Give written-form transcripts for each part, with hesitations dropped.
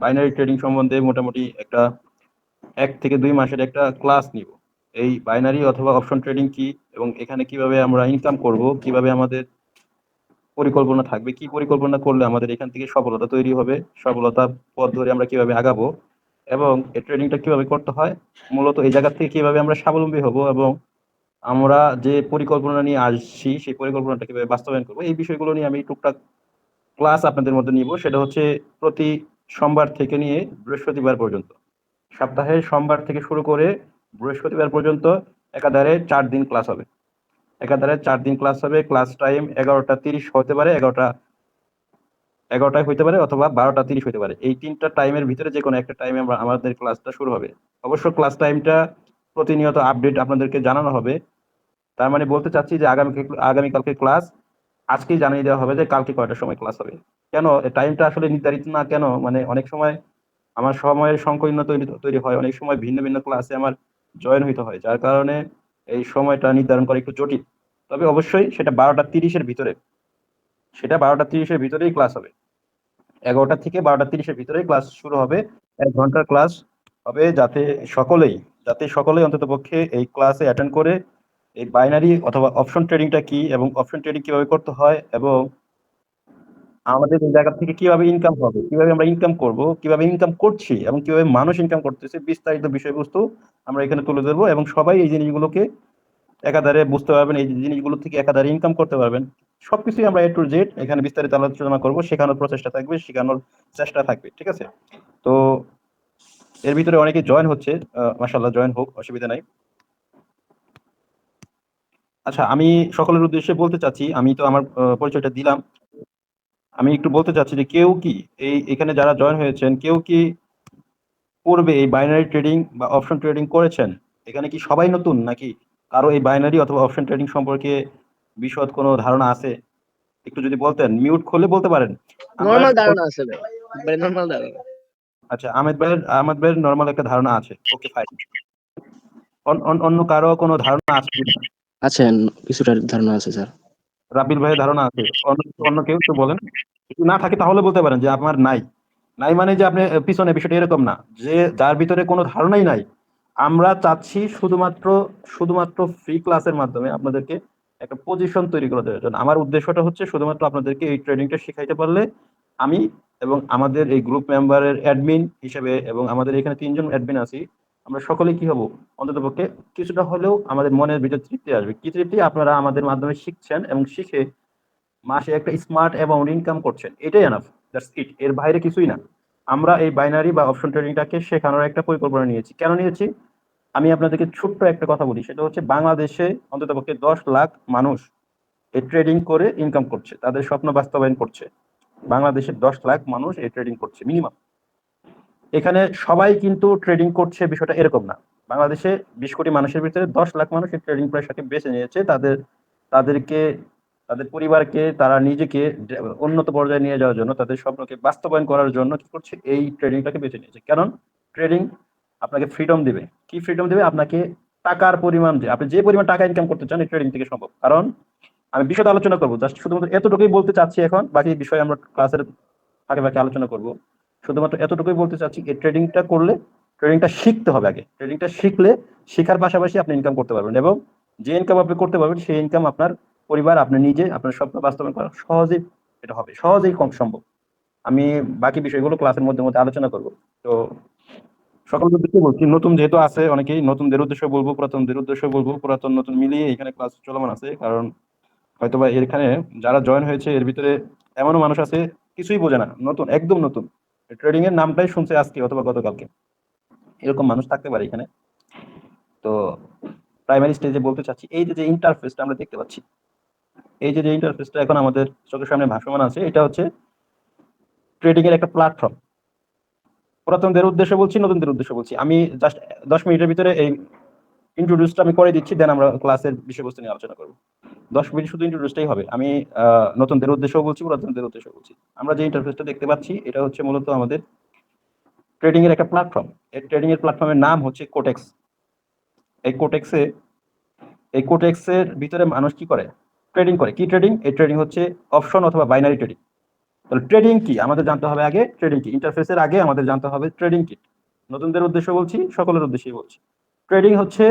Binary trading সম্বন্ধে মোটামুটি একটা 1 থেকে 2 মাসের একটা ক্লাস নিব। এই বাইনারি অথবা অপশন ট্রেডিং কি এবং এখানে কিভাবে আমরা ইনকাম করব, কিভাবে আমাদের পরিকল্পনা থাকবে, কি পরিকল্পনা করলে আমাদের এখান থেকে সফলতা তৈরি হবে, সফলতার পথ ধরে আমরা কিভাবে আগাবো এবং এই ট্রেডিংটা কিভাবে করতে হয়, মূলত এই জায়গা থেকে কিভাবে আমরা স্বাবলম্বী হব এবং আমরা যে পরিকল্পনা নিয়ে আসছি সেই পরিকল্পনাটা কিভাবে বাস্তবায়ন করবো, এই বিষয়গুলো নিয়ে আমি টুকটাক ক্লাস আপনাদের মধ্যে নিব। সেটা হচ্ছে প্রতি সোমবার থেকে নিয়ে বৃহস্পতিবার পর্যন্ত, সপ্তাহে সোমবার থেকে শুরু করে বৃহস্পতিবার পর্যন্ত একাধারে 4 দিন ক্লাস হবে। একাধারে 4 দিন ক্লাস হবে। ক্লাস টাইম 11:30 হতে পারে, 11টায় হইতে পারে অথবা 12:30 হইতে পারে। এই 3টা টাইমের ভিতরে যে কোনো একটা টাইমে আমাদের ক্লাসটা শুরু হবে। অবশ্য ক্লাস টাইমটা প্রতিনিয়ত আপডেট আপনাদেরকে জানানো হবে। তার মানে বলতে চাচ্ছি যে আগামীকালকে ক্লাস আজকেই জানিয়ে দেওয়া হবে যে কালকে কয়টার সময় ক্লাস হবে। কেন টাইমটা আসলে নির্ধারিত না কেন, মানে অনেক সময় আমার সময়ের সংকীর্ণ তৈরি হয়, অনেক সময় ভিন্ন ভিন্ন ক্লাসে আমার জয়েন হইতে হয়, যার কারণে এই সময়টা নির্ধারণ করা একটু জটিল। তবে অবশ্যই সেটা 12:30-এর ভিতরে, সেটা 12:30-এর ভিতরেই ক্লাস হবে। 11টা থেকে 12:30-এর ভিতরেই ক্লাস শুরু হবে। 1 ঘন্টার ক্লাস হবে, যাতে সকলেই অন্তত পক্ষে এই ক্লাসে অ্যাটেন্ড করে এই বাইনারি অথবা অপশন ট্রেডিংটা কি এবং অপশন ট্রেডিং কিভাবে করতে হয় এবং আমাদের এই জায়গা থেকে কিভাবে ইনকাম হবে, কিভাবে আমরা ইনকাম করব, কিভাবে ইনকাম করছি এবং কিভাবে মানুষ ইনকাম করতেছে, বিস্তারিত বিষয়বস্তু আমরা এখানে তুলে ধরবো এবং সবাই এই জিনিসগুলোকে একাধারে বুঝতে পারবেন, এই জিনিসগুলো থেকে একাধারে ইনকাম করতে পারবেন। সবকিছুই আমরা A to Z এখানে বিস্তারিত আলোচনা করব, শেখানোর প্রচেষ্টা থাকবে, শেখানোর চেষ্টা থাকবে। ঠিক আছে? তো এর ভিতরে অনেকে জয়েন হচ্ছে, মাশাআল্লাহ জয়েন হোক, অসুবিধা নাই। আচ্ছা, আমি সকলের উদ্দেশ্যে বলতে চাচ্ছি, আমি তো আমার পরিচয়টা দিলাম। আমি একটু বলতে চাচ্ছি যে কেউ কি এখানে যারা জয়েন হয়েছেন, কেউ কি পূর্বে এই বাইনারি ট্রেডিং বা অপশন ট্রেডিং করেছেন? এখানে কি সবাই নতুন নাকি কারো এই বাইনারি অথবা অপশন ট্রেডিং সম্পর্কে বিশদ কোনো ধারণা আছে? একটু যদি বলতেন, মিউট খুলে বলতে পারেন। আমরা নরমাল সকল ধারণা আছে ভাই, একবারে নরমাল ধারণা। আচ্ছা, আহমেদ ভাইয়ের নরমাল একটা ধারণা আছে। ওকে, ফাইন। অন্য কারো কোনো ধারণা আছে কিনা? আছেন, কিছুটা ধারণা আছে স্যার। রাবিল ভাইয়ের ধারণা আছে? অন্য অন্য কেউ একটু বলেন। যদি না থাকে তাহলে বলতে পারেন যে আমার নাই। নাই মানে যে আপনি পিছনে, বিষয়টা এরকম না। যে যার ভিতরে কোনো ধারণাই নাই, আমরা চাচ্ছি শুধুমাত্র ফ্রি ক্লাসের মাধ্যমে আপনাদেরকে একটা পজিশন তৈরি করে দেওয়ার জন্য। আমার উদ্দেশ্যটা হচ্ছে শুধুমাত্র আপনাদেরকে এই ট্রেনিংটা শিখাইতে পারলে আমি এবং আমাদের এই গ্রুপ মেম্বারের অ্যাডমিন হিসেবে এবং আমাদের এখানে 3 জন অ্যাডমিন আছি, আমরা সকলেই কি হব, অন্ততপক্ষে কিছুটা হলেও আমাদের মনের ভিতর তৃপ্তি আসবে। কি তৃপ্তি? আপনারা আমাদের মাধ্যমে শিখছেন এবং শিখে মাসে একটা স্মার্ট অ্যামাউন্ট ইনকাম করছেন। এটাই এনাফ, দ্যাটস ইট। এর বাইরে কিছুই না। আমরা এই বাইনারি বা অপশন ট্রেডিংটাকে শেখানোর একটা পরিকল্পনা নিয়েছি। কেন নিয়েছি? আমি আপনাদেরকে ছোট্ট একটা কথা বলি, সেটা হচ্ছে বাংলাদেশে অন্ততপক্ষে 10 লাখ মানুষ এই ট্রেডিং করে ইনকাম করছে, তাদের স্বপ্ন বাস্তবায়ন করছে। বাংলাদেশের 10 লাখ মানুষ এই ট্রেডিং করছে মিনিমাম। এখানে সবাই কিন্তু ট্রেডিং করছে, বিষয়টা এরকম না। বাংলাদেশে 20 কোটি মানুষের ভিতরে 10 লাখ মানুষ এই ট্রেডিং পেশাকে বেছে নিয়েছে, তাদেরকে, তাদের পরিবারকে, তারা নিজেকে উন্নত পর্যায়ে নিয়ে যাওয়ার জন্য, তাদের স্বপ্নকে বাস্তবায়ন করার জন্য কি করছে, এই ট্রেডিংটাকে বেছে নিয়েছে। কারণ ট্রেডিং আপনাকে ফ্রিডম দিবে। কি ফ্রিডম দিবে? আপনাকে টাকার পরিমাণ, যে আপনি যে পরিমাণ টাকা ইনকাম করতে চান এই ট্রেডিং থেকে সম্ভব। কারণ আমি বিশদ আলোচনা করবো, জাস্ট শুধুমাত্র এতটুকুই বলতে চাচ্ছি। এখন বাকি বিষয় আমরা ক্লাসের ফাঁকে ফাঁকে আলোচনা করব। শুধুমাত্র এতটুকুই বলতে চাচ্ছি, এই ট্রেডিংটা করলে, ট্রেডিংটা শিখতে হবে আগে। ট্রেডিংটা শিখলে, শেখার পাশাপাশি আপনি ইনকাম করতে পারবেন এবং যে ইনকাম আপনি করতে পারবেন সেই ইনকাম আপনার পরিবার, আপনি নিজে, আপনার স্বপ্ন বাস্তবায়ন করা সহজেই, এটা হবে সহজেই কম সম্ভব। আমি বাকি বিষয়গুলো ক্লাসের মধ্যে মধ্যে আলোচনা করব। তো সকলকে উদ্দেশ্যে বলছি, নতুন যেহেতু আছে অনেকেই, নতুনদের উদ্দেশ্যে বলবো, পুরাতনদের উদ্দেশ্যে বলবো। পুরাতন নতুন মিলিয়ে এখানে ক্লাস চলমান আছে। কারণ হয়তোবা এখানে যারা জয়েন হয়েছে এর ভিতরে এমনও মানুষ আছে কিছুই বোঝে না, নতুন, একদম নতুন, ট্রেডিং এর নামটাই শুনছে আজকে অথবা গতকালকে, এরকম মানুষ থাকতে পারে এখানে। তো প্রাইমারি স্টেজে বলতে চাচ্ছি, এই যে ইন্টারফেসটা আমরা দেখতে পাচ্ছি, এই যে ইন্টারফেসটা এখন আমাদের চোখের সামনে ভাসমান আছে, এটা হচ্ছে ট্রেডিং এর একটা প্ল্যাটফর্ম। পুরাতনদের উদ্দেশ্যে বলছি, নতুনদের উদ্দেশ্যে বলছি। আমি জাস্ট 10 মিনিটের ভিতরে এই ইন্ট্রোডিউসটা আমি করে দিচ্ছি, দেন আমরা ক্লাসের বিষয়বস্তু নিয়ে আলোচনা করবো। 10 মিনিট শুধু ইন্ট্রোডিউসটাই হবে। আমি নতুনদের উদ্দেশ্যও বলছি, পুরাতনদের উদ্দেশ্যও বলছি। আমরা যে ইন্টারফেসটা দেখতে পাচ্ছি এটা হচ্ছে মূলত আমাদের ট্রেডিং এর একটা প্ল্যাটফর্ম। এই ট্রেডিং এর প্ল্যাটফর্মের নাম হচ্ছে কোটেক্স। এই কোটেক্সে, এই কোটেক্সের ভিতরে মানুষ কি করে? ট্রেডিং করে। কি ট্রেডিং? এই ট্রেডিং হচ্ছে অপশন অথবা বাইনারি ট্রেডিং। তাহলে ট্রেডিং কি আমাদের জানতে হবে আগে, ট্রেডিং কি ইন্টারফেসের আগে আমাদের জানতে হবে ট্রেডিং কি। নতুনদের উদ্দেশ্য বলছি, সকলের উদ্দেশ্যেই বলছি। ট্রেডিং হচ্ছে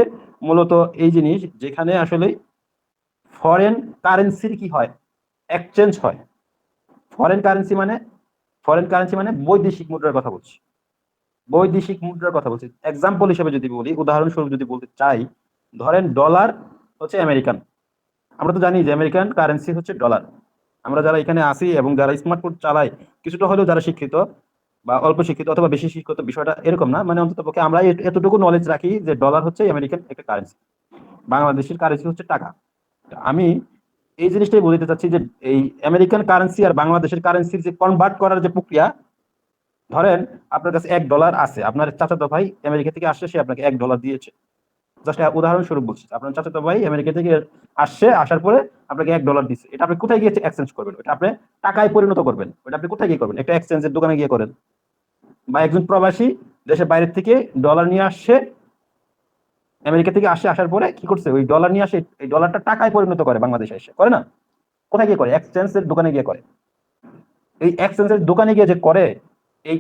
মূলত এই জিনিস যেখানে আসলে ফরেন কারেন্সির কি হয়, এক্সচেঞ্জ হয়। ফরেন কারেন্সি মানে বৈদেশিক মুদ্রার কথা বলছি, বৈদেশিক মুদ্রার কথা বলছি। এক্সাম্পল হিসেবে যদি বলি, উদাহরণস্বরূপ যদি বলতে চাই, ধরেন ডলার হচ্ছে আমেরিকান, আমরা তো জানি যে আমেরিকান কারেন্সি হচ্ছে ডলার। আমরা যারা এখানে আসি এবং যারা স্মার্টফোন চালাই, কিছুটা হলেও যারা শিক্ষিত বা অল্প শিক্ষিত অথবা বেশি শিক্ষিত, বিষয়টা এরকম না, মানে অন্তত পক্ষে আমরা এতটুকু নলেজ রাখি যে ডলার হচ্ছে আমেরিকান একটা কারেন্সি, বাংলাদেশের কারেন্সি হচ্ছে টাকা। আমি এই জিনিসটাই বলতে চাচ্ছি যে এই আমেরিকান কারেন্সি আর বাংলাদেশের কারেন্সির যে কনভার্ট করার যে প্রক্রিয়া, ধরেন আপনার কাছে $1 আছে, আপনার চাচাতো ভাই আমেরিকা থেকে আসছে, সে আপনাকে $1 দিয়েছে। জাস্ট উদাহরণস্বরূপ বলছি, আপনার চাচাতো ভাই আমেরিকা থেকে আসছে, আসার পরে আপনাকে $1 দিচ্ছে। এটা আপনি কোথায় গিয়ে এক্সচেঞ্জ করবেন? ওটা আপনি টাকায় পরিণত করবেন। ওটা আপনি কোথায় গিয়ে করবেন? একটা এক্সচেঞ্জের দোকানে গিয়ে করেন। বা একজন প্রবাসী দেশের বাইরে থেকে ডলার নিয়ে আসছে, আমেরিকা থেকে আসছে, আসার পরে কি করছে? ওই ডলার নিয়ে আসে, এই ডলারটা টাকায় পরিণত করে বাংলাদেশে এসে, করে না? কোথায় গিয়ে করে? এক্সচেঞ্জের দোকানে গিয়ে করে। এই এক্সচেঞ্জের দোকানে গিয়ে যে করে, এই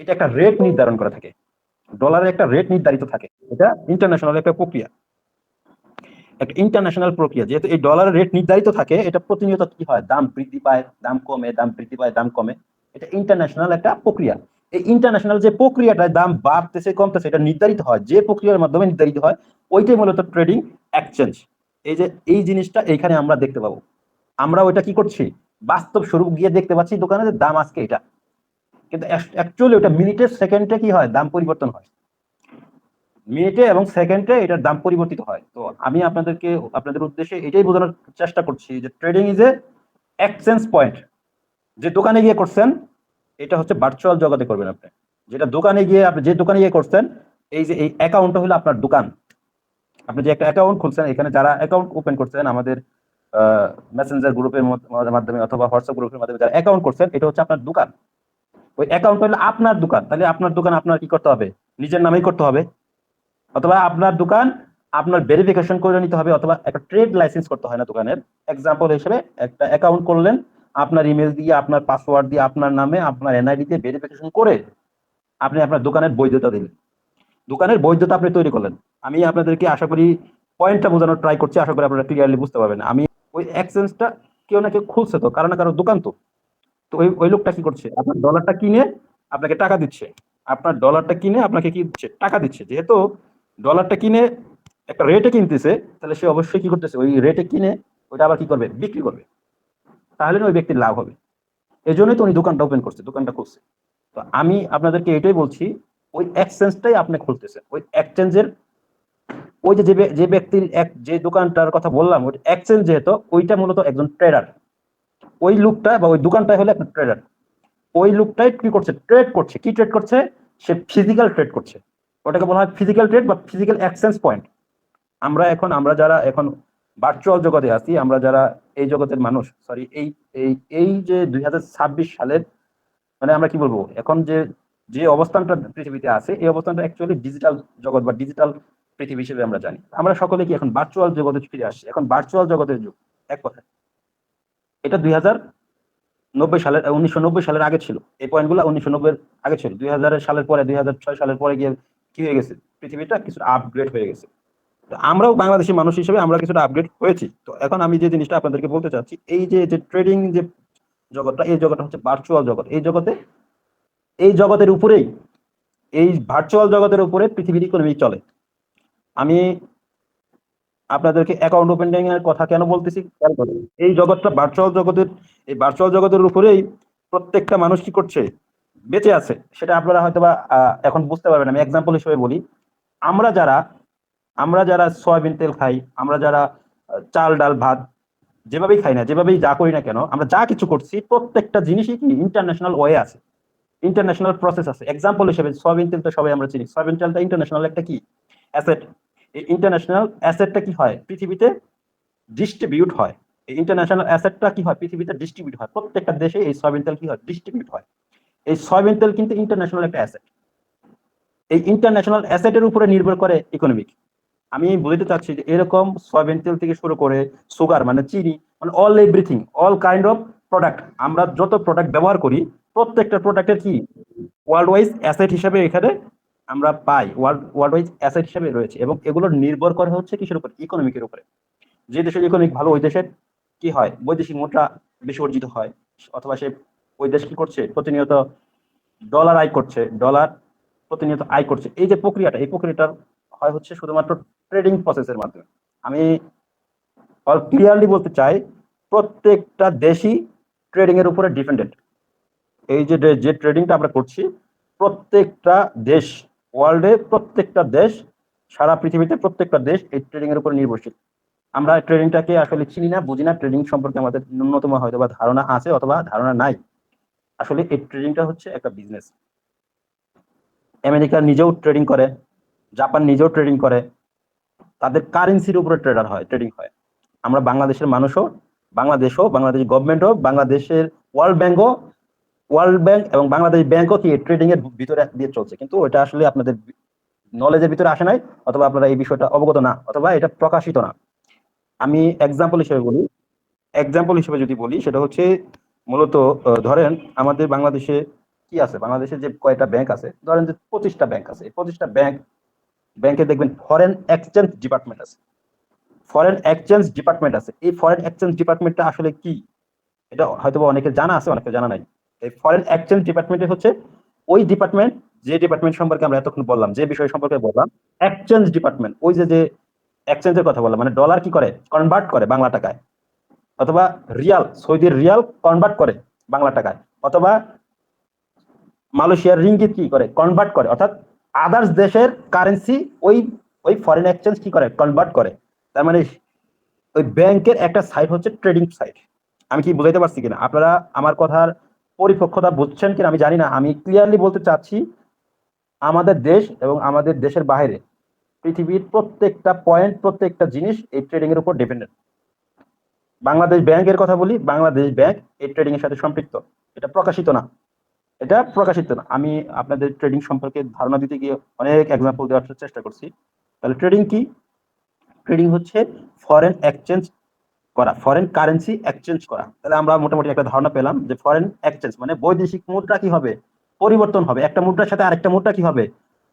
এটা একটা রেট নির্ধারণ করা থাকে, ডলারের একটা রেট নির্ধারিত থাকে। এটা ইন্টারন্যাশনাল একটা প্রক্রিয়া, একটা ইন্টারন্যাশনাল প্রক্রিয়া। যেহেতু এই ডলারের রেট নির্ধারিত থাকে, এটা প্রতিনিয়ত কি হয়? দাম বৃদ্ধি পায়, দাম কমে, দাম বৃদ্ধি পায়, দাম কমে। এটা ইন্টারন্যাশনাল একটা প্রক্রিয়া। এই ইন্টারন্যাশনাল যে প্রক্রিয়াটায় দাম বাড়তেছে কমতেছে, এটা নির্ধারিত হয়, যে প্রক্রিয়ার মাধ্যমে নির্ধারিত হয়, ওইটাই মূলত ট্রেডিং এক্সচেঞ্জ। এই যে এই জিনিসটা এইখানে আমরা দেখতে পাবো। আমরা ওইটা কি করছি? বাস্তব স্বরূপ গিয়ে দেখতে পাচ্ছি দোকানে যে দাম আজকে এটা, কিন্তু অ্যাকচুয়ালি ওটা মিনিটে সেকেন্ডে কি হয়? দাম পরিবর্তন হয়। মিনিটে এবং সেকেন্ডে এটার দাম পরিবর্তিত হয়। তো আমি আপনাদের উদ্দেশ্যে এটাই বোঝানোর চেষ্টা করছি যে trading is a exchange point. যে দোকানে গিয়ে করছেন, এটা হচ্ছে ভার্চুয়াল জগতে করবেন আপনি। যেটা দোকানে গিয়ে আপনি যে দোকানে গিয়ে করছেন, এই যে এই অ্যাকাউন্টটা হলো আপনার দোকান। আপনি যে একটা অ্যাকাউন্ট খুলছেন, এখানে যারা অ্যাকাউন্ট ওপেন করছেন আমাদের মেসেঞ্জার গ্রুপের মাধ্যমে অথবা হোয়াটসঅ্যাপ গ্রুপের মাধ্যমে যারা অ্যাকাউন্ট করছেন, এটা হচ্ছে আপনার দোকান। ওই অ্যাকাউন্ট হলো আপনার দোকান। তাহলে আপনার দোকান আপনার কি করতে হবে? নিজের নামেই করতে হবে, অথবা আপনার দোকান আপনার ভেরিফিকেশন করে নিতে হবে, অথবা একটা ট্রেড লাইসেন্স করতে হয় না দোকানের। এক্সাম্পল হিসেবে একটা অ্যাকাউন্ট করলেন, আপনার ইমেল দিয়ে, আপনার পাসওয়ার্ড দিয়ে, আপনার নামে, আপনার এনআইডি দিয়ে ভেরিফিকেশন করে আপনি আপনার দোকানের বৈধতা দিলেন, দোকানের বৈধতা আপনি তৈরি করলেন। আমি আপনাদেরকে আশা করি পয়েন্টটা বোঝানোর ট্রাই করছি, আশা করি আপনারা ক্লিয়ারলি বুঝতে পারবেন। আমি ওই এক্সচেঞ্জটা কেউ না কেউ খুলছে, তো কারো না কারো দোকান তো। তো ওই লোকটা কি করছে? আপনার ডলারটা কিনে আপনাকে টাকা দিচ্ছে, আপনার ডলারটা কিনে আপনাকে কি দিচ্ছে? টাকা দিচ্ছে। যেহেতু ডলারটা কিনে একটা রেটে কিনতেছে, তাহলে সে অবশ্যই কি করতেছে? ওই রেটে কিনে ওইটা আবার কি করবে? বিক্রি করবে। তাহলে ওই ব্যক্তির লাভ হবে। এই জন্যই তো উনি দোকানটা ওপেন করছে, দোকানটা খুলছে। তো আমি আপনাদেরকে এটাই বলছি, ওই এক্সচেঞ্জটাই আপনি খুলতেছেন। ওই এক্সচেঞ্জের ওই যে ব্যক্তির যে দোকানটার কথা বললাম, ওই এক্সচেঞ্জ যেহেতু, ওইটা মূলত একজন ট্রেডার। ওই লোকটা বা ওই দোকানটাই হলো একটা ট্রেডার। ওই লোকটাই কি করছে? ট্রেড করছে। কি ট্রেড করছে? সে ফিজিক্যাল ট্রেড করছে। ওটাকে বলা হয় ফিজিক্যাল ট্রেড বা ফিজিক্যাল এক্সচেঞ্জ পয়েন্ট। আমরা যারা এখন ভার্চুয়াল জগতে আছি, আমরা যারা এই জগতের মানুষ, সরি, এই এই এই যে 2026 সালের, মানে আমরা কি বলবো, এখন যে অবস্থানটা পৃথিবীতে আছে, এই অবস্থানটা অ্যাকচুয়ালি ডিজিটাল জগৎ বা ডিজিটাল পৃথিবী হিসেবে আমরা জানি। আমরা সকলে কি এখন ভার্চুয়াল জগতে ফিরে আসছি, এখন ভার্চুয়াল জগতের যুগ এক কথায়। এটা 1990 সালের আগে ছিল। এই পয়েন্টগুলো 1990 আগে ছিল। 2000 সালের পরে, 2006 সালের পরে গিয়ে কি হয়ে গেছে? পৃথিবীটা কিছু আপগ্রেড হয়ে গেছে। তো আমরাও বাংলাদেশি মানুষ হিসেবে আমরা কিছুটা আপগ্রেড হয়েছি। তো এখন আমি যে জিনিসটা আপনাদেরকে বলতে চাচ্ছি, এই যে ট্রেডিং যে জগৎটা, এই জগৎটা হচ্ছে ভার্চুয়াল জগৎ। এই জগতের উপরেই, এই ভার্চুয়াল জগতের উপরে পৃথিবীর ইকোনমি চলে। আমি আপনাদেরকে অ্যাকাউন্ট ওপেনিং এর কথা কেন বলতেছি? এই জগৎটা ভার্চুয়াল জগতের, এই ভার্চুয়াল জগতের উপরেই প্রত্যেকটা মানুষ কি করছে? বেঁচে আছে। সেটা আপনারা হয়তোবা এখন বুঝতে পারবেন। আমি এক্সাম্পল হিসেবে বলি, আমরা যারা সয়াবিন তেল খাই, আমরা যারা চাল ডাল ভাত যেভাবেই খাই না, যেভাবেই যা করি না কেন, আমরা যা কিছু করছি, প্রত্যেকটা জিনিসই কি ইন্টারন্যাশনাল ওয়ে আছে, ইন্টারন্যাশনাল প্রসেস আছে। এক্সাম্পল হিসেবে সয়াবিন তেল তো সবাই আমরা চিনি। সয়াবিন তেলটা ইন্টারন্যাশনাল একটা কি অ্যাসেট। এই ইন্টারন্যাশনাল অ্যাসেটটা কি হয়? পৃথিবীতে ডিস্ট্রিবিউট হয়। এই ইন্টারন্যাশনাল অ্যাসেটটা কি হয়? পৃথিবীতে ডিস্ট্রিবিউট হয়। প্রত্যেকটা দেশে এই সয়াবিন তেল কি হয়? ডিস্ট্রিবিউট হয়। এই সয়াবিন তেল কিন্তু ইন্টারন্যাশনাল একটা অ্যাসেট। এই ইন্টারন্যাশনাল অ্যাসেটের উপরে নির্ভর করে ইকোনমিক। আমি বলতে চাচ্ছি যে এরকম সয়াবিন তেল থেকে শুরু করে সুগার মানে চিনি, মানে all everything, all kind of product, আমরা যত প্রোডাক্ট ব্যবহার করি প্রত্যেকটা প্রোডাক্টের কি ওয়ার্ল্ড ওয়াইজ অ্যাসেট হিসেবে এখানে আমরা পাই, ওয়ার্ল্ড ওয়াইজ অ্যাসেট হিসেবে রয়েছে, এবং এগুলো নির্ভর করে হচ্ছে কিসের উপর, ইকোনমিকের উপরে। যে দেশের ইকোনমিক ভালো ওই দেশের কি হয়, বৈদেশিক মুদ্রা বেশি অর্জিত হয়, অথবা সে ওই দেশ কি করছে, প্রতিনিয়ত ডলার আয় করছে, ডলার প্রতিনিয়ত আয় করছে। এই যে প্রক্রিয়াটা, এই প্রক্রিয়াটা হয় হচ্ছে শুধুমাত্র ট্রেডিং প্রসেসের মাধ্যমে। আমি ক্লিয়ারলি বলতে চাই, প্রত্যেকটা দেশই ট্রেডিং এর উপরে ডিপেন্ডেন্ট। এই যে যে ট্রেডিংটা আমরা করছি, প্রত্যেকটা দেশ, ওয়ার্ল্ডে প্রত্যেকটা দেশ, সারা পৃথিবীতে প্রত্যেকটা দেশ এই ট্রেডিং এর উপর নির্ভরশীল। আমরা ট্রেডিংটাকে আসলে চিনি না, বুঝি না, ট্রেডিং সম্পর্কে আমাদের ন্যূনতম হয়তো বা ধারণা আছে অথবা ধারণা নাই। আসলে এই ট্রেডিংটা হচ্ছে একটা বিজনেস। আমেরিকা নিজেও ট্রেডিং করে, জাপান নিজেও ট্রেডিং করে, তাদের কারেন্সির উপরে ট্রেডিং হয়। আমরা বাংলাদেশের মানুষও, বাংলাদেশ গভর্নমেন্টও, বাংলাদেশের ওয়ার্ল্ড ব্যাংক এবং বাংলাদেশ ব্যাংকও কি ট্রেডিং এর ভিতরে দিয়ে চলছে, কিন্তু ওটা আসলে আপনাদের নলেজের ভিতরে আসে নাই, অথবা আপনারা এই বিষয়টা অবগত না, অথবা এটা প্রকাশিত না। আমি এক্সাম্পল হিসেবে যদি বলি, সেটা হচ্ছে মূলত ধরেন আমাদের বাংলাদেশে কি আছে, বাংলাদেশে যে কয়টা ব্যাংক আছে, ধরেন যে 25টা ব্যাংক আছে, এই 25টা ব্যাংকে দেখবেন ফরেন এক্সচেঞ্জ ডিপার্টমেন্ট আছে। এই ফরেন এক্সচেঞ্জ ডিপার্টমেন্টটা আসলে কি, এটা হয়তো অনেকে জানা আছে, অনেকে জানা নাই। এই ফরেন এক্সচেঞ্জ ডিপার্টমেন্টে হচ্ছে ওই ডিপার্টমেন্ট, যে ডিপার্টমেন্ট সম্পর্কে আমরা এতক্ষণ বললাম, যে বিষয় সম্পর্কে বললাম, এক্সচেঞ্জ ডিপার্টমেন্ট, ওই যে এক্সচেঞ্জের কথা বললাম, মানে ডলার কি করে, কনভার্ট করে বাংলা টাকায়, অথবা সৌদির রিয়াল কনভার্ট করে বাংলা টাকায়, অথবা মালয়েশিয়ার রিঙ্গিত কি করে, কনভার্ট করে, অর্থাৎ আদার্স দেশের কারেন্সি ওই ওই ফরেন এক্সচেঞ্জ কি করে, কনভার্ট করে। তার মানে ওই ব্যাংকের একটা সাইট হচ্ছে ট্রেডিং সাইট। আমি কি বুঝাইতে পারছি কিনা, আপনারা আমার কথার পরিপক্কতা বুঝছেন কিনা আমি জানি না। আমি ক্লিয়ারলি বলতে চাচ্ছি, আমাদের দেশ এবং আমাদের দেশের বাইরে পৃথিবীর প্রত্যেকটা পয়েন্ট, প্রত্যেকটা জিনিস এই ট্রেডিং এর উপর ডিপেন্ডেন্ট। বাংলাদেশ ব্যাংকের কথা বলি, বাংলাদেশ ব্যাংক এই ট্রেডিং এর সাথে সম্পৃক্ত। এটা প্রকাশিত না। আমি আপনাদের ট্রেডিং সম্পর্কে ধারণা দিতে গিয়ে অনেক এক্সাম্পল দেওয়ার চেষ্টা করছি। তাহলে ট্রেডিং কি? ট্রেডিং হচ্ছে ফরেন এক্সচেঞ্জ করা, ফরেন কারেন্সি এক্সচেঞ্জ করা। তাহলে আমরা মোটামুটি একটা ধারণা পেলাম যে ফরেন এক্সচেঞ্জ মানে বৈদেশিক মুদ্রা কি হবে, পরিবর্তন হবে। একটা মুদ্রার সাথে আরেকটা মুদ্রা কি হবে,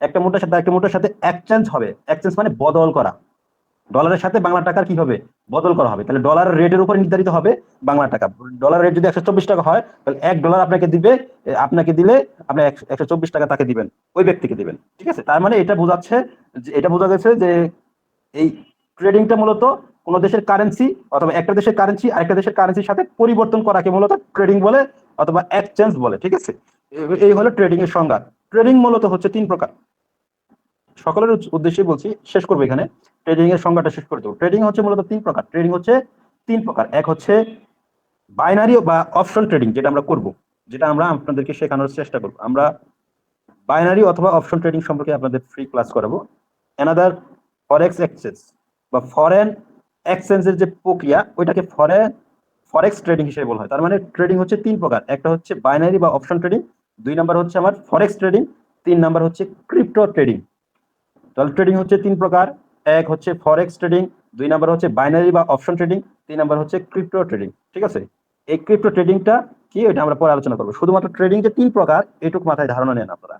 একটা মুদ্রার সাথে আরেকটা মুদ্রার সাথে এক্সচেঞ্জ হবে। এক্সচেঞ্জ মানে বদল করা। ডলারের সাথে বাংলা টাকার কি হবে, বদল করা হবে। তাহলে ডলারের রেটের উপর নির্ধারিত হবে বাংলা টাকা। ডলার রেট যদি 124 টাকা হয়, তাহলে $1 আপনাকে দিলে আপনি 124 টাকা তাকে দিবেন, ওই ব্যক্তিকে দিবেন। ঠিক আছে, তার মানে এটা বোঝা যাচ্ছে যে এই ট্রেডিংটা মূলত কোন দেশের কারেন্সি অথবা একটা দেশের কারেন্সি আরেকটা দেশের কারেন্সির সাথে পরিবর্তন করাকে মূলত ট্রেডিং বলে, অথবা এক্সচেঞ্জ বলে। ঠিক আছে, এই হলো ট্রেডিং এর সংজ্ঞা। ট্রেডিং মূলত হচ্ছে 3 প্রকার। সকলের উদ্দেশ্যে বলছি, শেষ করবো এখানে, ট্রেডিং এর সংজ্ঞাটা শেষ করে দেবো। ট্রেডিং হচ্ছে মূলত 3 প্রকার। এক হচ্ছে বাইনারি বা অপশন ট্রেডিং, যেটা আমরা করব, যেটা আমরা আপনাদেরকে শেখানোর চেষ্টা করব। আমরা বাইনারি অথবা অপশন ট্রেডিং সম্পর্কে আপনাদের ফ্রি ক্লাস করাবো। অ্যানাদার ফরেক্স এক্সচেঞ্জ বা ফরেন এক্সচেঞ্জের যে প্রক্রিয়া, ওইটাকে ফরেক্স ট্রেডিং হিসেবে বলা হয়। তার মানে ট্রেডিং হচ্ছে 3 প্রকার। একটা হচ্ছে বাইনারি বা অপশন ট্রেডিং, 2 নাম্বার হচ্ছে আমার ফরেক্স ট্রেডিং, 3 নাম্বার হচ্ছে ক্রিপ্টো ট্রেডিং। তাহলে ট্রেডিং হচ্ছে 3 প্রকার। এক হচ্ছে ফরেক্স ট্রেডিং, 2 নাম্বার হচ্ছে বাইনারি বা অপশন ট্রেডিং, 3 নাম্বার হচ্ছে ক্রিপ্টো ট্রেডিং। ঠিক আছে, এই ক্রিপ্টো ট্রেডিংটা কি, এটা আমরা পরে আলোচনা করবো। শুধুমাত্র ট্রেডিং যে 3 প্রকার, এটুকু মাথায় ধারণা নেন আপনারা।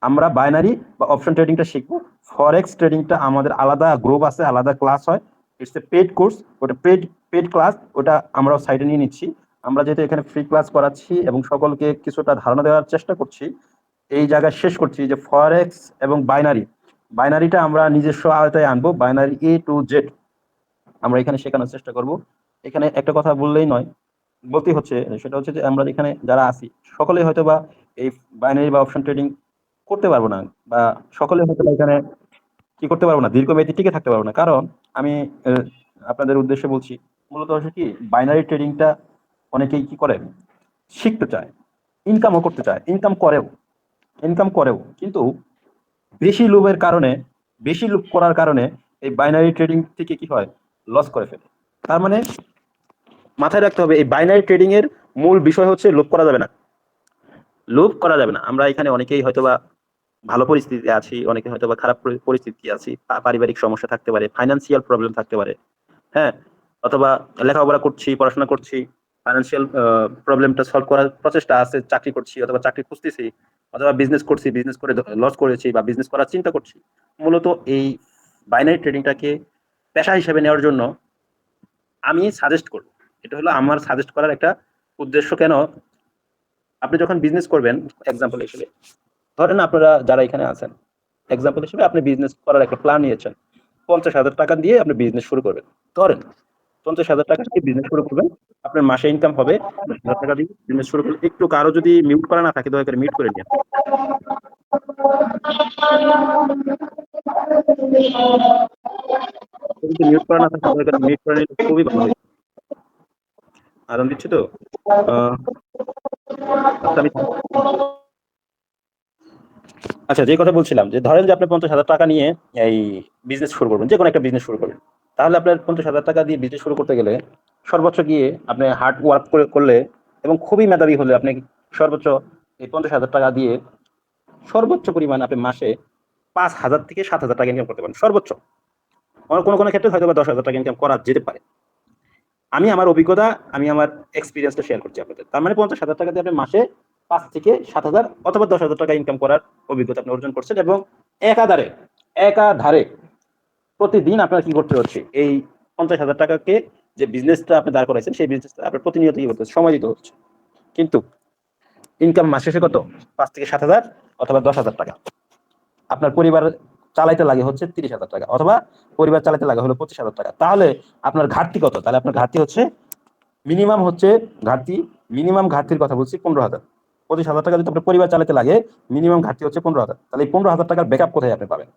আমরা বাইনারি বা অপশন ট্রেডিংটা শিখবো। ফরেক্স ট্রেডিংটা আমাদের আলাদা গ্রুপ আছে, আলাদা ক্লাস হয়। ইটস এ পেড কোর্স, ওটা পেড ক্লাস, ওটা আমরা সাইডে নিয়ে নিচ্ছি। আমরা যেহেতু এখানে ফ্রি ক্লাস করাচ্ছি এবং সকলকে কিছুটা ধারণা দেওয়ার চেষ্টা করছি, এই জায়গায় শেষ করছি যে ফরেক্স এবং বাইনারিটা আমরা নিজস্ব আয়তায় আনবো। বাইনারি A to Z আমরা এখানে শেখানোর চেষ্টা করব। এখানে একটা কথা বললেই নয়, বলতেই হচ্ছে, সেটা হচ্ছে যে আমরা এখানে যারা আছি সকলেই হয়তো বা এই বাইনারি বা অপশন ট্রেডিং করতে পারবো না, বা সকলে হয়তো এখানে কি করতে পারবো না, দীর্ঘমেয়াদী টিকে থাকতে পারবো না। কারণ আমি আপনাদের উদ্দেশ্যে বলছি, মূলত হচ্ছে কি, বাইনারি ট্রেডিংটা অনেকেই কি করে, শিখতে চায়, ইনকামও করতে চায়, ইনকাম করেও, কিন্তু বেশি লোভ করার কারণে এই বাইনারি ট্রেডিং থেকে কি হয়, লস করে ফেলে। তার মানে মাথায় রাখতে হবে, এই বাইনারি ট্রেডিং এর মূল বিষয় হচ্ছে লোভ করা যাবে না। আমরা এখানে অনেকেই হয়তোবা ভালো পরিস্থিতিতে আছি, অনেকে হয়তোবা খারাপ পরিস্থিতি আছি, পারিবারিক সমস্যা থাকতে পারে, ফাইন্যান্সিয়াল প্রবলেম থাকতে পারে, হ্যাঁ, অথবা পড়াশোনা করছি, ফাইন্যান্সিয়াল প্রবলেমটা সলভ করার প্রচেষ্টা আছে, চাকরি করছি অথবা চাকরি খুঁজতেছি অথবা বিজনেস করছি, বিজনেস করে লস করেছি বা বিজনেস করার চিন্তা করছি, মূলত এই বাইনারি ট্রেডিংটাকে পেশা হিসেবে নেওয়ার জন্য আমি সাজেস্ট করব। এটা হলো আমার সাজেস্ট করার একটা উদ্দেশ্য। কেন? আপনি যখন বিজনেস করবেন, এক্সাম্পল হিসেবে ধরেন আপনারা যারা এখানে আছেন, এক্সাম্পল হিসেবে আপনি বিজনেস করার একটা প্ল্যান নিয়েছেন, 50,000 টাকা দিয়ে আপনি বিজনেস শুরু করবেন। ধরেন 50,000 টাকা দিয়ে বিজনেস শুরু করবেন, আপনার মাসে ইনকাম হবে 10,000 টাকা দিয়ে বিজনেস শুরু করলে। একটু কারো যদি মিউট করা না থাকে দয়া করে মিউট করে নিন। যদি মিউট করা না থাকে দয়া করে মিউট করে নিলে খুবই ভালো হয়। আরাম দিচ্ছি তো? আচ্ছা আচ্ছা, যে কথা বলছিলাম যে ধরেন যে আপনি 50,000 টাকা নিয়ে এই বিজনেস শুরু করবেন, যে কোনো একটা বিজনেস শুরু করবেন। তাহলে আপনার 50,000 টাকা দিয়ে বিজনেস শুরু করতে গেলে সর্বোচ্চ গিয়ে আপনি হার্ড ওয়ার্ক করলে এবং খুবই মেধাবী হলে আপনি সর্বোচ্চ এই 50,000 টাকা দিয়ে সর্বোচ্চ পরিমাণ আপনি মাসে 5,000 থেকে 7,000 টাকা ইনকাম করতে পারেন সর্বোচ্চ। কোনো কোনো ক্ষেত্রে হয়তো বা 10,000 টাকা ইনকাম করা যেতে পারে। আমি আমার অভিজ্ঞতা, আমি আমার এক্সপিরিয়েন্সটা শেয়ার করছি আপনাদের। তার মানে 50,000 টাকা দিয়ে আপনি মাসে 5 থেকে 7,000 অথবা 10,000 টাকা ইনকাম করার অভিজ্ঞতা আপনি অর্জন করছেন এবং একাধারে প্রতিদিন আপনার কি করতে হচ্ছে, এই 50,000 টাকাকে যে বিজনেসটা আপনি দাঁড় করাইছেন সেই বিজনেসটা আপনার প্রতিনিয়ত কি করতে হচ্ছে, সময় দিতে হচ্ছে। কিন্তু ইনকাম মাস শেষে কত? 5 থেকে 7,000 অথবা 10,000 টাকা। আপনার পরিবার চালাইতে লাগে হচ্ছে 30,000 টাকা অথবা পরিবার চালাইতে লাগে হলো 25,000 টাকা। তাহলে আপনার ঘাটতি কত? তাহলে আপনার ঘাটতি হচ্ছে মিনিমাম ঘাটতির কথা বলছি 15,000। 25,000 টাকা যদি আপনার পরিবার চালাতে লাগে, মিনিমাম ঘাটতি হচ্ছে 15,000। তাহলে এই 15,000 টাকার ব্যাকআপ কোথায় আপনি পাবেন?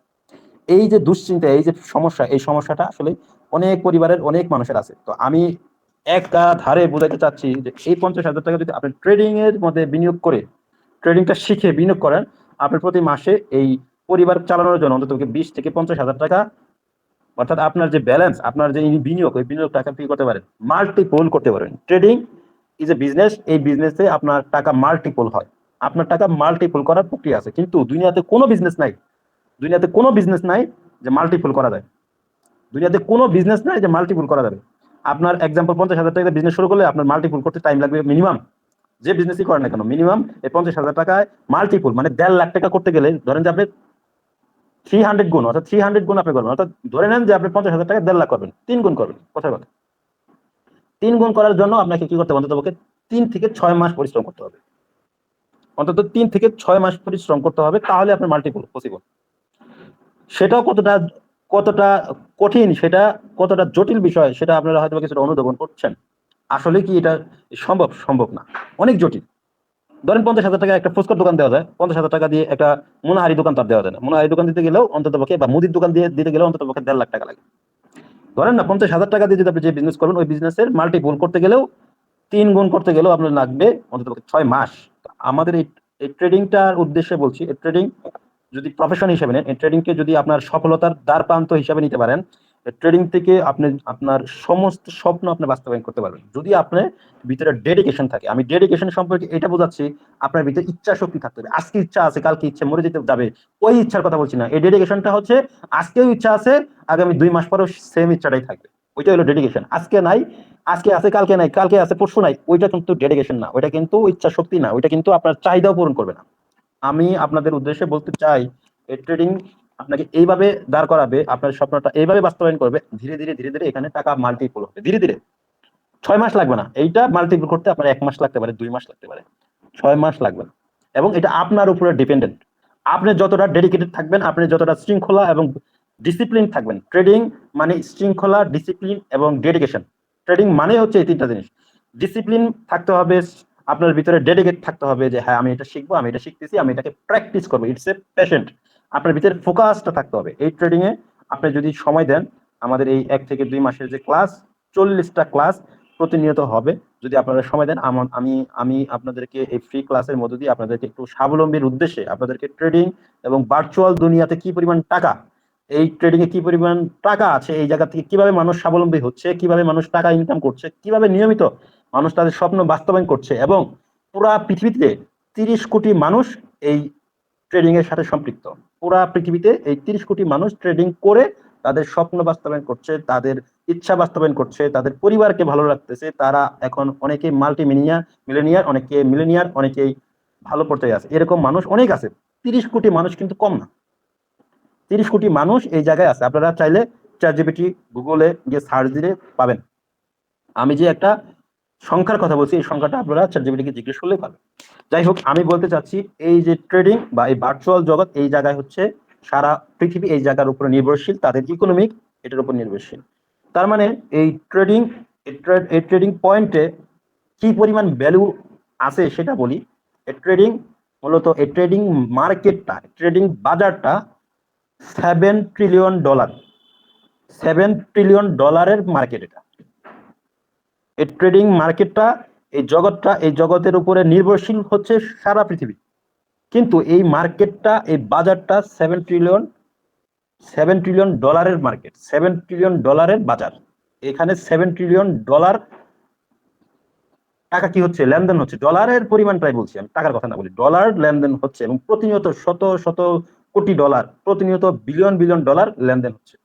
এই যে দুশ্চিন্তা, এই যে সমস্যা, এই সমস্যাটা আসলে অনেক পরিবারের অনেক মানুষের আছে। তো আমি একাধারে বোঝাতে চাচ্ছি যে এই 50,000 টাকা যদি আপনি ট্রেডিং এর মধ্যে বিনিয়োগ করে, ট্রেডিংটা শিখে বিনিয়োগ করেন, আপনি প্রতি মাসে এই পরিবার চালানোর জন্য অন্তত 20 থেকে 50,000 টাকা, অর্থাৎ আপনার যে ব্যালেন্স, আপনার যে বিনিয়োগ, ওই বিনিয়োগ টাকা কি করতে পারেন, মাল্টিপল করতে পারেন। Trading is a business. এই বিজনেসে আপনার টাকা মাল্টিপল হয়, আপনার টাকা মাল্টিপল করার প্রক্রিয়া আছে। কিন্তু দুনিয়াতে কোনো বিজনেস নাই, দুনিয়াতে কোনো বিজনেস নাই যে মাল্টিপল করা যায়। দুনিয়াতে কোনো বিজনেস নাই যে মাল্টিপল করা যাবে। আপনার এক্সাম্পল 50,000 টাকা বিজনেস শুরু করলে আপনার মাল্টিপল করতে টাইম লাগবে মিনিমাম, যে বিজনেসই করেন না কেন, মিনিমাম এই 50,000 টাকায় মাল্টিপল মানে 1.5 লাখ টাকা করতে গেলে ধরেন যে আপনি 300 গুণ, অর্থাৎ 300 গুণ আপনি করবেন, অর্থাৎ ধরে নেন যে আপনি 50,000 টাকা 1.5 লাখ করবেন, 3 গুণ করবেন। কথার কথা, 3 গুণ করার জন্য আপনাকে কি করতে হবে? অন্তত 3 থেকে 6 মাস পরিশ্রম করতে হবে। অন্তত 3 থেকে 6 মাস পরিশ্রম করতে হবে, তাহলে আপনার মাল্টিপল পসিবল। সেটাও কতটা কতটা কঠিন, সেটা কতটা জটিল বিষয়, সেটা আপনারা হয়তো কিছুটা অনুধাবন করছেন। আসলে কি এটা সম্ভব? সম্ভব না, অনেক জটিল। ধরেন 50,000 টাকা একটা ফুচকার দোকান দেওয়া যায়, 50,000 টাকা দিয়ে একটা মোনাহারি দোকান তার দেওয়া যায় না। মোনাহারি দোকান দিতে গেলেও অন্তত পক্ষে, বা মুদির দোকান দিয়ে দিতে গেলেও অন্তত পক্ষে 1.5 লাখ টাকা লাগে। ধরেন না 50,000 টাকা দিয়ে যদি আপনি যে বিজনেস করবেন, ওই বিজনেসের মাল্টিপল করতে গেলেও, 3 গুণ করতে গেলেও আপনার লাগবে অন্তত 6 মাস। আমাদের এই ট্রেডিংটার উদ্দেশ্যে বলছি, এই ট্রেডিং যদি প্রফেশন হিসেবে নেন, এই ট্রেডিংকে যদি আপনার সফলতার দ্বারপ্রান্ত হিসেবে নিতে পারেন, ট্রেডিং থেকে আপনি আপনার সমস্ত স্বপ্ন আপনি বাস্তবায়ন করতে পারবেন যদি আপনার ভিতরে ডেডিকেশন থাকে। আমি ডেডিকেশন সম্পর্কে এটা বোঝাচ্ছি, আপনার ভিতরে ইচ্ছা শক্তি থাকতে হবে। আজকে ইচ্ছা আছে, কালকে ইচ্ছা মরে যেতে যাবে, ওই ইচ্ছার কথা বলছি না। এই ডেডিকেশনটা হচ্ছে আজকেও ইচ্ছা আছে, আগামী 2 মাস পরেও সেম ইচ্ছাটাই থাকবে, ওইটা হলো ডেডিকেশন। আজকে নাই, আজকে আছে, কালকে নাই, কালকে আছে, পরশু নাই, ওইটা কিন্তু ডেডিকেশন না, ওইটা কিন্তু ইচ্ছা শক্তি না, ওইটা কিন্তু আপনার চাহিদাও পূরণ করবে না। আমি আপনাদের উদ্দেশ্যে বলতে চাই, এই ট্রেডিং আপনাকে এইভাবে দাঁড় করাবে, আপনার স্বপ্নটা এইভাবে বাস্তবায়ন করবে। ধীরে ধীরে ধীরে ধীরে এখানে টাকা মাল্টিপল হবে ধীরে ধীরে। 6 মাস লাগবে না, এইটা মাল্টিপল করতে আপনার 1 মাস লাগতে পারে, 2 মাস লাগতে পারে, 6 মাস লাগবে না। এবং এটা আপনার উপরে ডিপেন্ডেন্ট। আপনি যতটা ডেডিকেটেড থাকবেন, আপনি যতটা শৃঙ্খলা এবং ডিসিপ্লিন থাকবেন। ট্রেডিং মানে শৃঙ্খলা, ডিসিপ্লিন এবং ডেডিকেশন। ট্রেডিং মানে হচ্ছে এই 3টা জিনিস। ডিসিপ্লিন থাকতে হবে, আপনার ভিতরে ডেডিকেট থাকতে হবে যে হ্যাঁ আমি এটা শিখবো, আমি এটা শিখতেছি, আমি এটাকে প্র্যাকটিস করবো। It's a patient. আপনার ভিতরে ফোকাসটা থাকতে হবে। এই ট্রেডিং এ আপনি যদি সময় দেন, আমাদের এই 1 থেকে 2 মাসের যে ক্লাস, 40টা ক্লাস প্রতিনিয়ত হবে। যদি আপনারা সময় দেন, আমি আপনাদেরকে এই ফ্রি ক্লাসের মধ্য দিয়ে আপনাদেরকে একটু স্বাবলম্বীর উদ্দেশ্যে আপনাদেরকে ট্রেডিং এবং ভার্চুয়াল দুনিয়াতে কি পরিমাণ টাকা, এই ট্রেডিং এ কি পরিমাণ টাকা আছে, এই জায়গা থেকে কিভাবে মানুষ স্বাবলম্বী হচ্ছে, কিভাবে মানুষ টাকা ইনকাম করছে, কিভাবে নিয়মিত মানুষ তাদের স্বপ্ন বাস্তবায়ন করছে, এবং পুরা পৃথিবীতে 30 কোটি মানুষ এই ট্রেডিং এর সাথে সম্পৃক্ত। পুরা পৃথিবীতে এই 30 কোটি মানুষ ট্রেডিং করে তাদের স্বপ্ন বাস্তবায়ন করছে, তাদের ইচ্ছা বাস্তবায়ন করছে, তাদের পরিবারকে ভালো রাখতেছে। তারা এখন অনেকেই মিলেনিয়ার, অনেকে মিলেনিয়ার, অনেকেই ভালো পর্যায়ে আছে। এরকম মানুষ অনেক আছে। 30 কোটি মানুষ কিন্তু কম না। 30 কোটি মানুষ এই জায়গায় আছে। আপনারা চাইলে চ্যাটজিপিটি, গুগলে গিয়ে সার্চ দিলে পাবেন। আমি যে একটা সংখ্যার কথা বলছি, এই সংখ্যাটা আপনারা চ্যাটজিপিটিকে জিজ্ঞেস করলেই পাবেন। যাই হোক, আমি বলতে চাচ্ছি এই যে ট্রেডিং বা এই ভার্চুয়াল জগৎ, এই জায়গায় হচ্ছে সারা পৃথিবী এই জায়গার উপর নির্ভরশীল, তাদের ইকোনমিক এটার উপর নির্ভরশীল। তার মানে এই ট্রেডিং পয়েন্টে কি পরিমাণ ভ্যালু আছে সেটা বলি। ট্রেডিং মূলত এই ট্রেডিং মার্কেটটা, ট্রেডিং বাজারটা $7 ট্রিলিয়ন, $7 ট্রিলিয়ন মার্কেট। এটা এই ট্রেডিং মার্কেটটা, এই জগৎটা, এই জগতের উপরে নির্ভরশীল হচ্ছে সারা পৃথিবী। কিন্তু এই মার্কেটটা, এই বাজারটা $7 ট্রিলিয়ন মার্কেট, $7 ট্রিলিয়ন বাজার। এখানে $7 ট্রিলিয়ন টাকা কি হচ্ছে, লেনদেন হচ্ছে। ডলারের পরিমাণটাই বলছি আমি, টাকার কথা না বলি। ডলার লেনদেন হচ্ছে এবং প্রতিনিয়ত শত শত কোটি ডলার, প্রতিনিয়ত বিলিয়ন বিলিয়ন ডলার লেনদেন হচ্ছে।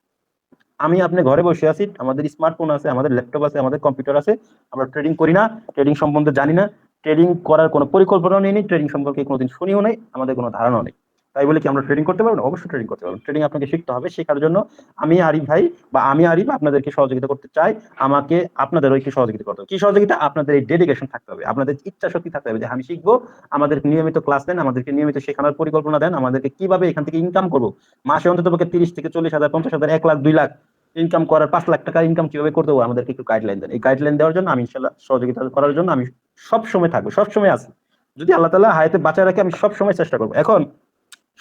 আমি আপনি ঘরে বসে আছি, আমাদের স্মার্টফোন আছে, আমাদের ল্যাপটপ আছে, আমাদের কম্পিউটার আছে, আমরা ট্রেডিং করি না, ট্রেডিং সম্বন্ধে জানি না, ট্রেডিং করার কোনো পরিকল্পনাও নেই, ট্রেডিং সম্পর্কে কোনোদিন শুনিও নাই, আমাদের কোনো ধারণাও নেই। তাই বলে কি আমরা ট্রেডিং করতে পারবো না? অবশ্যই ট্রেডিং করতে পারবো। ট্রেডিং আপনাকে শিখতে হবে। শেখার জন্য আমি আরিফ ভাই বা আমি আরিফ আপনাদেরকে সহযোগিতা করতে চাই। আমাকে আপনাদের ওইকে সহযোগিতা করতে হবে। কি সহযোগিতা? আপনাদের এই ডেডিকেশন থাকতে হবে, আপনাদের ইচ্ছা শক্তি থাকতে হবে যে আমি শিখবো। আমাদেরকে নিয়মিত ক্লাস দেন, আমাদেরকে নিয়মিত শেখানোর পরিকল্পনা দেন, আমাদেরকে কিভাবে এখান থেকে ইনকাম করবো। মাসে অন্তত 30 থেকে 40,000, 50,000, 1 লাখ, 2 লাখ ইনকাম করার, 5 লাখ টাকা ইনকাম কিভাবে করতে হবে, আমাদেরকে একটু গাইডলাইন দেন। এই গাইডলাইন দেওয়ার জন্য আমি ইনশাল্লাহ সহযোগিতা করার জন্য আমি সবসময় থাকবো, সবসময় আছি। যদি আল্লাহ তাআলা হায়াতে বাঁচায় রাখে, আমি সবসময় চেষ্টা করবো। এখন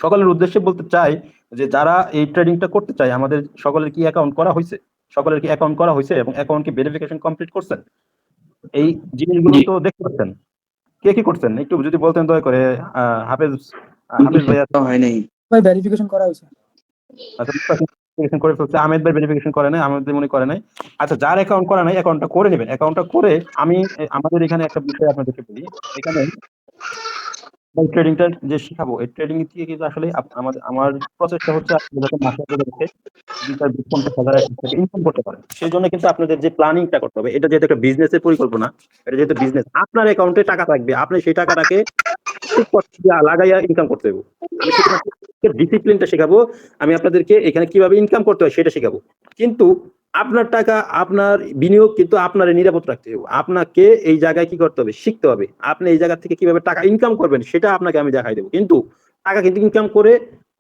সকলের উদ্দেশ্যে বলতে চাই যে যারা এই ট্রেডিংটা করতে চায়, আমাদের সকলের কি অ্যাকাউন্ট করা হয়েছে? সকলের কি অ্যাকাউন্ট করা হয়েছে এবং অ্যাকাউন্ট কি ভেরিফিকেশন কমপ্লিট করছেন? এই জিনিসগুলো জি। তো দেখতে পাচ্ছেন। কে কি করছেন একটু যদি বলতেন দয়া করে। হাফেজ, হাফেজ ভাইয়া। হয় নাই। ভাই ভেরিফিকেশন করা হয়েছে। আচ্ছা, ভেরিফিকেশন করে ফেলছে। আহমেদ ভাই ভেরিফিকেশন করে নাই, আহমেদ ভাই মনে করে নাই। আচ্ছা, যার অ্যাকাউন্ট করা নাই অ্যাকাউন্টটা করে নেবেন। অ্যাকাউন্টটা করে আমি আমাদের এখানে একটা বিষয় আপনাদেরকে বলি। এখানে ট্রেডিংটা যে শিখাবো, এই ট্রেডিং থেকে কিন্তু আসলে আমার প্রচেষ্টা হচ্ছে আপনাদের যাতে মাসে আপনাদের 20-50,000 টাকা ইনকাম করতে পারেন। সেই জন্য কিন্তু আপনাদের যে প্ল্যানিংটা করতে হবে। এটা যেহেতু একটা বিজনেসের পরিকল্পনা, এটা যেহেতু বিজনেস, আপনার অ্যাকাউন্টে টাকা থাকবে, আপনি সেই টাকাটাকে লাগাইয়া ইনকাম করতে হবে। আমি শুধুমাত্র ডিসিপ্লিনটা শেখাবো, আমি আপনাদেরকে এখানে কিভাবে ইনকাম করতে হয় সেটা শেখাবো। কিন্তু আপনার টাকা, আপনার বিনিয়োগ কিন্তু আপনার নিরাপদ রাখতে হবে। আপনাকে এই জায়গায় কি করতে হবে, শিখতে হবে। আপনি এই জায়গা থেকে কিভাবে টাকা ইনকাম করবেন সেটা আপনাকে আমি দেখাই দেবো। কিন্তু টাকা কিন্তু ইনকাম করে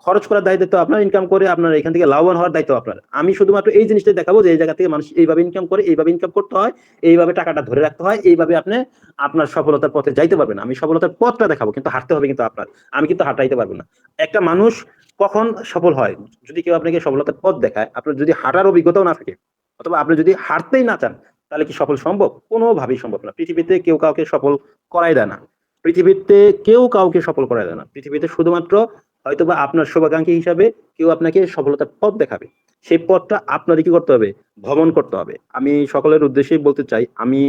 খরচ করার দায়িত্ব আপনার, ইনকাম করে আপনার এখান থেকে লাভবান হওয়ার দায়িত্ব আপনার। আমি শুধুমাত্র এই জিনিসটাই দেখাবো যে এই জায়গা থেকে মানুষ এইভাবে ইনকাম করে, এইভাবে ইনকাম করতে হয়, এইভাবে টাকাটা ধরে রাখতে হয়, এইভাবে আপনি আপনার সফলতার পথে যাইতে পারবেন। আমি সফলতার পথটা দেখাবো, কিন্তু হাঁটতে হবে কিন্তু আপনার। আমি কিন্তু হাঁটাইতে পারবো না। একটা মানুষ কখন সফল হয়? যদি কেউ আপনাকে সফলতার পথ দেখায়, আপনার যদি হাঁটার অভিজ্ঞতাও না থাকে, অথবা আপনি যদি হাঁটতেই না চান, তাহলে কি সফল সম্ভব? কোনোভাবেই সম্ভব না। পৃথিবীতে কেউ কাউকে সফল করাই দেয় না। পৃথিবীতে কেউ কাউকে সফল করাই দেয় না। পৃথিবীতে শুধুমাত্র হয়তোবা আপনার শুভাকাঙ্ক্ষী হিসাবে কেউ আপনাকে সফলতার পথ দেখাবে। সেই পথটা আপনাদের কি করতে হবে? ভ্রমণ করতে হবে। আমি সকলের উদ্দেশ্যেই বলতে চাই, আমি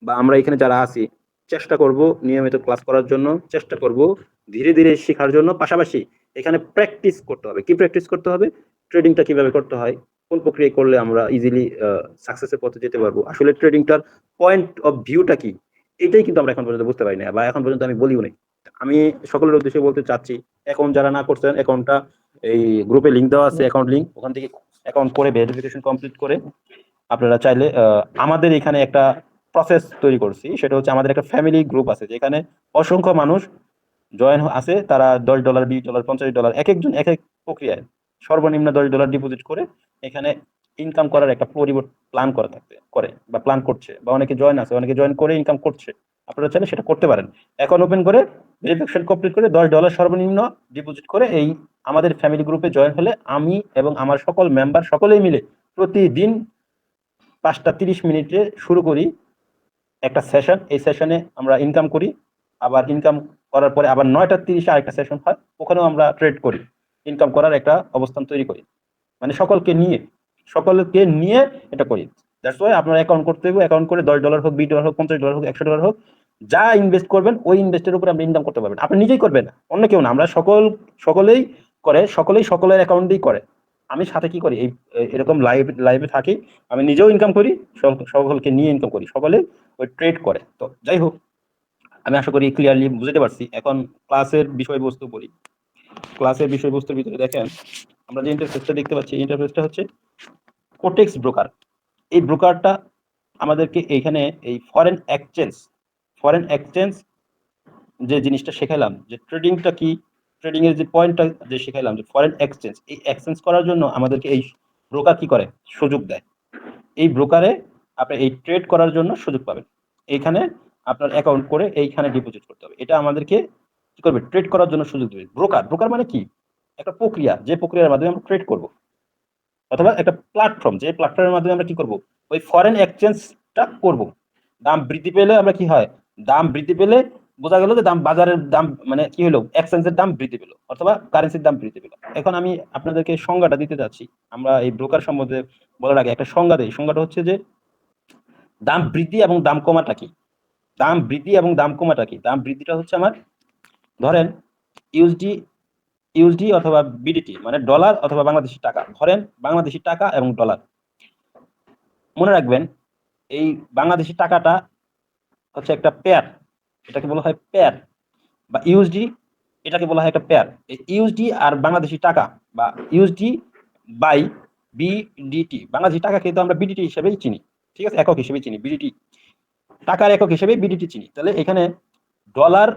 বা আমরা এখানে যারা আছি চেষ্টা করব নিয়মিত ক্লাস করার জন্য, চেষ্টা করব ধীরে ধীরে শেখার জন্য। পাশাপাশি এখানে প্র্যাকটিস করতে হবে। কি প্র্যাকটিস করতে হবে? ট্রেডিংটা কিভাবে করতে হয়, কোন প্রক্রিয়া করলে আমরা ইজিলি সাকসেসের পথে যেতে পারবো। আসলে ট্রেডিংটার পয়েন্ট অফ ভিউটা কি, এটাই কিন্তু আমরা এখন পর্যন্ত বুঝতে পারি না, বা এখন পর্যন্ত আমি বলিও নাই। আমি সকলের উদ্দেশ্যে বলতে চাচ্ছি, অ্যাকাউন্ট যারা না করছেন, অ্যাকাউন্টটা এই গ্রুপে লিংক দেওয়া আছে, অ্যাকাউন্ট লিংক, ওখান থেকে অ্যাকাউন্ট করে ভেরিফিকেশন কমপ্লিট করে আপনারা চাইলে আমাদের এখানে একটা প্রসেস তৈরি করছি। সেটা হচ্ছে আমাদের একটা ফ্যামিলি গ্রুপ আছে, যেখানে অসংখ্য মানুষ জয়েন আছে। তারা $10, $20, $50, এক একজন এক এক প্রক্রিয়ায় সর্বনিম্ন $10 ডিপোজিট করে এখানে ইনকাম করার একটা প্ল্যান করে বা প্ল্যান করছে, বা অনেকে জয়েন আছে, অনেকে জয়েন করে ইনকাম করছে। আপনারা চাইলে সেটা করতে পারেন। অ্যাকাউন্ট ওপেন করে ভেরিফিকেশন কমপ্লিট করে $10 সর্বনিম্ন ডিপোজিট করে এই আমাদের ফ্যামিলি গ্রুপে জয়েন হলে আমি এবং আমার সকল মেম্বার সকলেই মিলে প্রতিদিন 5টা 30 মিনিটে শুরু করি একটা সেশন। এই সেশনে আমরা ইনকাম করি, আবার ইনকাম করার পরে আবার 9টা 30-এ আরেকটা সেশন হয়, ওখানেও আমরা ট্রেড করি, ইনকাম করার একটা অবস্থান তৈরি করি। মানে সকলকে নিয়ে এটা করি। দ্যাটস ওয়াই আপনারা অ্যাকাউন্ট করতে হবে। অ্যাকাউন্ট করে $10 হোক, $20 হোক, $50 হোক, $100 হোক, যা ইনভেস্ট করবেন ওই ইনভেস্টের উপরে আপনি ইনকাম করতে পারবেন। আপনি নিজেই করবেন, অন্য কেউ না। আমরা সকলেই করে, সকলের অ্যাকাউন্ট দিয়েই করে। আমি সাথে কি করি, এরকম লাইভে থাকি, আমি নিজেও ইনকাম করি, সকলকে নিয়ে ইনকাম করি, সকলে ওই ট্রেড করে। তো যাই হোক, আমি আশা করি ক্লিয়ারলি বুঝতে পারছি। এখন ক্লাসের বিষয়বস্তু বলি। ক্লাসের বিষয়বস্তুর ভিতরে দেখেন, আমরা যে ইন্টারফেসটা দেখতে পাচ্ছি, ইন্টারফেসটা হচ্ছে কোটেক্স ব্রোকার। এই ব্রোকারটা আমাদেরকে এইখানে এই ফরেন এক্সচেঞ্জ যে জিনিসটা শেখালাম, যে ট্রেডিংটা কি, ট্রেডিং এর যে পয়েন্টটা যে শেখালাম, যে ফরেন এক্সচেঞ্জ, এই এক্সচেঞ্জ করার জন্য আমাদেরকে এই ব্রোকার কি করে, সুযোগ দেয়। এই ব্রোকারে আপনি এই ট্রেড করার জন্য সুযোগ পাবেন। এইখানে আপনার অ্যাকাউন্ট করে এইখানে ডিপোজিট করতে হবে। এটা আমাদেরকে কি করবে, ট্রেড করার জন্য সুযোগ দেবে। ব্রোকার মানে কি, একটা প্রক্রিয়া, যে প্রক্রিয়ার মাধ্যমে আমরা ট্রেড করব, অথবা একটা প্ল্যাটফর্ম, যে প্ল্যাটফর্মের মাধ্যমে আমরা কি করব, ওই ফরেন এক্সচেঞ্জটা করব। দাম বৃদ্ধি পেলে আমরা কি হয়, দাম বৃদ্ধি পেলে বোঝা গেল যে বাজারের দাম মানে কি হলো, এক্সচেঞ্জের দাম বৃদ্ধি পেল অথবা কারেন্সির দাম বৃদ্ধি পেল। এখন আমি আপনাদেরকে সংজ্ঞাটা দিতে যাচ্ছি। আমরা এই ব্রোকার সম্বন্ধে বলার আগে একটা সংজ্ঞা দিই। সংজ্ঞাটা হচ্ছে যে দাম বৃদ্ধি এবং দাম কমাটা কি। দাম বৃদ্ধি এবং দাম কমাটা কি। দাম বৃদ্ধিটা হচ্ছে আমার, ধরেন ইউএসডি অথবা বিডিটি, মানে ডলার অথবা বাংলাদেশি টাকা। ধরেন বাংলাদেশি টাকা এবং ডলার, মনে রাখবেন এই বাংলাদেশি টাকাটা হচ্ছে একটা পেয়ার, এটাকে বলা হয় পেয়ার, বা ইউএসডি, এটাকে বলা হয় একটা পেয়ার। এই ইউএসডি আর বাংলাদেশি টাকা, বা ইউএসডি বাই বিডিটি, বাংলাদেশি টাকাকে তো আমরা বিডিটি হিসেবেই চিনি, ঠিক আছে, একক হিসেবে চিনি বিডিটি, টাকার একক হিসেবে বিডিটি চিনি। তাহলে এখানে ডলার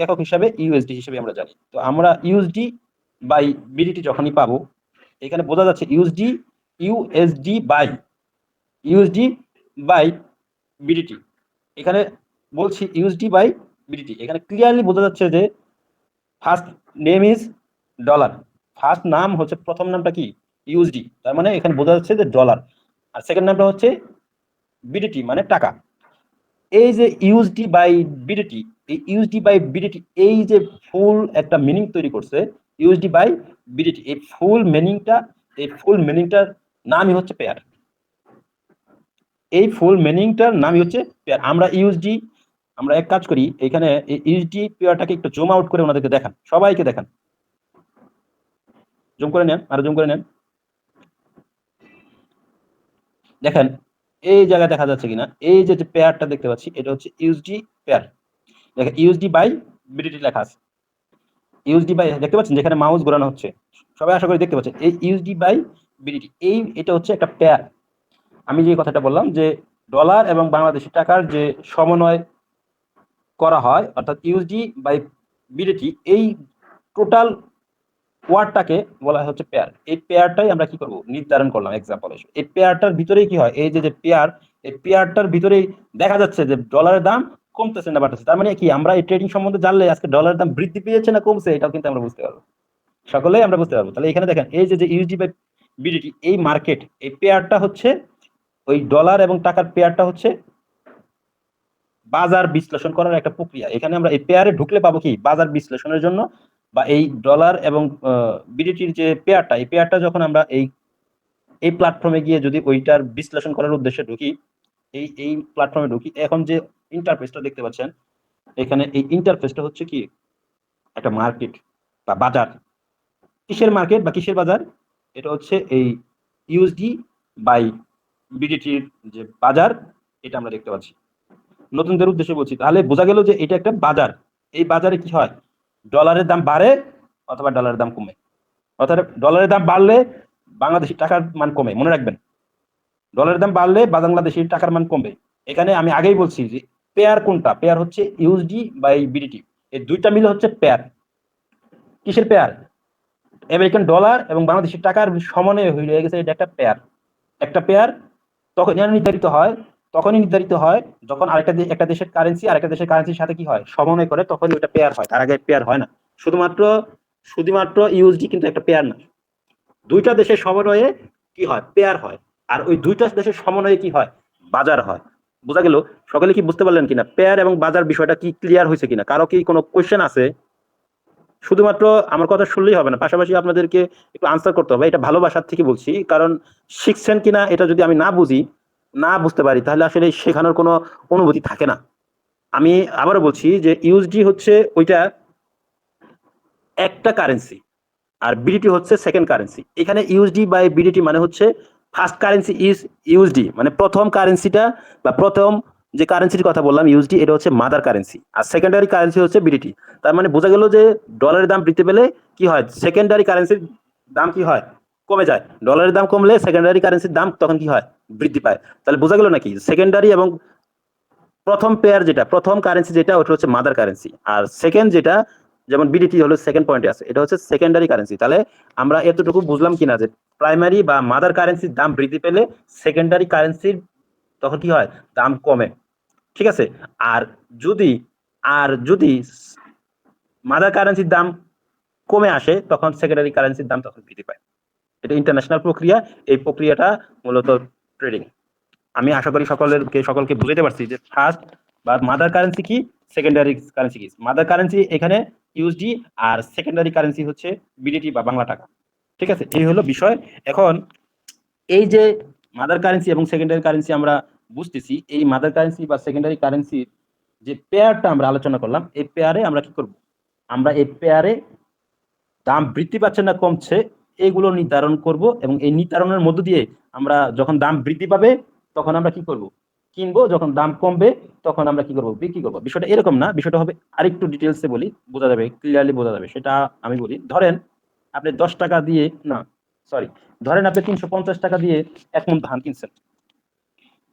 একক হিসাবে ইউএসডি হিসেবে আমরা জানি। তো আমরা ইউএসডি বাই বিডিটি যখনই পাবো, এখানে বোঝা যাচ্ছে ইউএসডি বাই বিডিটি। এখানে বলছি ইউএসডি বাই বিডিটি, এখানে ক্লিয়ারলি বোঝা যাচ্ছে যে first name is dollar, first নাম হচ্ছে, প্রথম নামটা কি ইউএসডি, তার মানে এখানে বোঝা যাচ্ছে যে ডলার, আর সেকেন্ড নামটা হচ্ছে বিডিটি মানে টাকা। এই যে ইউএসডি বাই বিডিটি, এই ইউএসডি বাই বিডিটি এই যে ফুল একটা মিনিং তৈরি করছে, ইউএসডি বাই বিডিটি, এই ফুল মিনিংটার নামই হচ্ছে পেয়ার। এই ফুল মিনিংটার নামই হচ্ছে পেয়ার। আমরা এক কাজ করি, এখানে এই ইউএসডি পেয়ারটাকে একটু জুম আউট করে ওনাদেরকে দেখান, সবাইকে দেখান, জুম করে নেন, আরো জুম করে নেন, দেখেন এই জায়গায় দেখা যাচ্ছে কিনা, এই যে পেয়ারটা দেখতে পাচ্ছি, এটা হচ্ছে ইউএসডি পেয়ার। দেখেন ইউএসডি বাই বিডিটি লেখা আছে, ইউএসডি বাই, দেখতে পাচ্ছেন যেখানে মাউস ঘোরানো হচ্ছে, সবাই আশা করি দেখতে পাচ্ছেন, এই ইউএসডি বাই বিডিটি, এটা হচ্ছে একটা পেয়ার। আমি যে কথাটা বললাম যে ডলার এবং বাংলাদেশি টাকার যে সমন্বয় করা হয়, অর্থাৎ ইউএসডি বাই বিডিটি, এই টোটাল ওয়ার্ডটাকে বলা হচ্ছে পেয়ার। এই পেয়ারটাই আমরা কি করব, নির্ধারণ করলাম এক্সাম্পল হিসেবে। এই পেয়ারটার ভিতরেই কি হয়, এই যে পেয়ার, এই পেয়ারটার ভিতরেই দেখা যাচ্ছে যে ডলারের দাম কমতেছে না বাড়তেছে। তার মানে কি, আমরা এই ট্রেডিং সম্বন্ধে জানলে আজকে ডলারের দাম বৃদ্ধি পেয়েছে না কমছে, এটাও কিন্তু আমরা বুঝতে পারবো, সকলেই আমরা বুঝতে পারবো। তাহলে এখানে দেখেন এই যে ইউএসডি বাই বিডিটি, এই মার্কেট, এই পেয়ারটা হচ্ছে ওই ডলার এবং টাকার পেয়ারটা হচ্ছে বাজার বিশ্লেষণ করার একটা প্রক্রিয়া। এখানে আমরা এই পেয়ারে ঢুকলে পাবো কি, বাজার বিশ্লেষণের জন্য, বা এই ডলার এবং বিডিটির যে পেয়ারটা, এই পেয়ারটা যখন আমরা এই প্ল্যাটফর্মে গিয়ে যদি ওইটার বিশ্লেষণ করার উদ্দেশ্যে ঢুকি, এই প্ল্যাটফর্মে ঢুকি, এখন যে ইন্টারফেসটা দেখতে পাচ্ছেন, এখানে এই ইন্টারফেসটা হচ্ছে কি একটা মার্কেট বা বাজার। কিসের মার্কেট বা কিসের বাজার, এটা হচ্ছে এই ইউএসডি বাই বিডিটির যে বাজার, এটা আমরা দেখতে পাচ্ছি। নতুনদের উদ্দেশ্যে বলছি, তাহলে বোঝা গেল যে এটা একটা বাজার। এই বাজারে কি হয়, ডলারের দাম বাড়ে অথবা ডলারের দাম কমে, অর্থাৎ ডলারের দাম বাড়লে বাংলাদেশি টাকার মান কমে, মনে রাখবেন, ডলারের দাম বাড়লে বাংলাদেশি টাকার মান কমবে। এখানে আমি আগেই বলছি যে পেয়ার কোনটা, পেয়ার হচ্ছে ইউএসডি বাই বিডিটি, এই দুইটা মিলে হচ্ছে পেয়ার। কিসের পেয়ার, আমেরিকান ডলার এবং বাংলাদেশি টাকার সমন্বয় হয়ে গেছে, এটা একটা পেয়ার। একটা পেয়ার তখনই নির্ধারিত হয় যখন একটা দেশের কারেন্সি আরেকটা দেশের কারেন্সির সাথে কি হয়, সমন্বয় করে, তখনই ওটা পেয়ার হয়, তার আগে পেয়ার হয় না। শুধুমাত্র ইউএসডি কিন্তু একটা পেয়ার না, দুইটা দেশের সমন্বয়ে কি হয়, পেয়ার হয়। আর ওই দুইটা দেশের সমন্বয়ে কি হয়, বাজার হয়। বোঝা গেল, সকলে কি বুঝতে পারলেন কিনা, পেয়ার এবং বাজার বিষয়টা কি ক্লিয়ার হয়েছে কিনা, কারো কি কোনো কোয়েশ্চেন আছে? শুধুমাত্র আমার কথা শুনলেই হবে না, পাশাপাশি আপনাদেরকে একটু আনসার করতে হবে। এটা ভালোবাসার থেকে বলছি, কারণ শিখছেন কিনা এটা যদি আমি না বুঝতে পারি, তাহলে আসলে শেখানোর কোনো অনুভূতি থাকে না। আমি আবারও বলছি যে ইউএসডি হচ্ছে ওইটা একটা কারেন্সি, আর বিডিটি হচ্ছে সেকেন্ড কারেন্সি। এখানে ইউএসডি বাই বিডিটি মানে হচ্ছে ফার্স্ট কারেন্সি ইজ ইউএসডি, মানে প্রথম কারেন্সিটা বা প্রথম যে কারেন্সির কথা বললাম ইউএসডি, এটা হচ্ছে মাদার কারেন্সি, আর সেকেন্ডারি কারেন্সি হচ্ছে বিডিটি। তার মানে বোঝা গেল যে ডলারের দাম বৃদ্ধি পেলে কি হয়, সেকেন্ডারি কারেন্সির দাম কি হয়, কমে যায়। ডলারের দাম কমলে সেকেন্ডারি কারেন্সির দাম তখন কি হয়, বৃদ্ধি পায়। তাহলে বোঝা গেল নাকি, সেকেন্ডারি এবং প্রথম পেয়ার যেটা, প্রথম কারেন্সি যেটা, ওটা হচ্ছে মাদার কারেন্সি, আর সেকেন্ড যেটা যেমন বিডিটি হলো সেকেন্ড পয়েন্টে আছে, এটা হচ্ছে সেকেন্ডারি কারেন্সি। তাহলে আমরা এতটুকু বুঝলাম কিনা যে প্রাইমারি বা মাদার কারেন্সির দাম বৃদ্ধি পেলে সেকেন্ডারি কারেন্সির তখন কি হয়, দাম কমে। ঠিক আছে। আর যদি যদি মাদার কারেন্সির দাম কমে আসে তখন সেকেন্ডারি কারেন্সির দাম তখন বৃদ্ধি পায়। এটা ইন্টারন্যাশনাল প্রক্রিয়া। এই প্রক্রিয়াটা মূলত ট্রেডিং। আমি আশা করি সকলকে বুঝাতে পারছি যে ফার্স্ট বা মাদার কারেন্সি কি, সেকেন্ডারি কারেন্সি কি। মাদার কারেন্সি এখানে ইউএসডি, আর সেকেন্ডারি কারেন্সি হচ্ছে বিডিটি বা বাংলা টাকা। ঠিক আছে, এই হলো বিষয়। এখন এই যে মাদার কারেন্সি এবং সেকেন্ডারি কারেন্সি আমরা বুঝতেছি, এই মাদার কারেন্সি বা সেকেন্ডারি কারেন্সির যে পেয়ারটা আমরা আলোচনা করলাম, এই পেয়ারে আমরা কি করব, আমরা এই পেয়ারে দাম বৃদ্ধি পাচ্ছে না কমছে এগুলো নির্ধারণ করব, এবং এই নির্ধারণের মধ্য দিয়ে আমরা যখন দাম বৃদ্ধি পাবে তখন আমরা কি করব, কিনবো, যখন দাম কমবে তখন আমরা কি করব, বিক্রি করব। বিষয়টা এরকম না, বিষয়টা হবে আরেকটু ডিটেলসে বলি, বোঝা যাবে, ক্লিয়ারলি বোঝা যাবে। সেটা আমি বলি, ধরেন আপনি 10 টাকা দিয়ে, না সরি, ধরেন আপনি 350 টাকা দিয়ে 1 মণ ধান কিনছেন,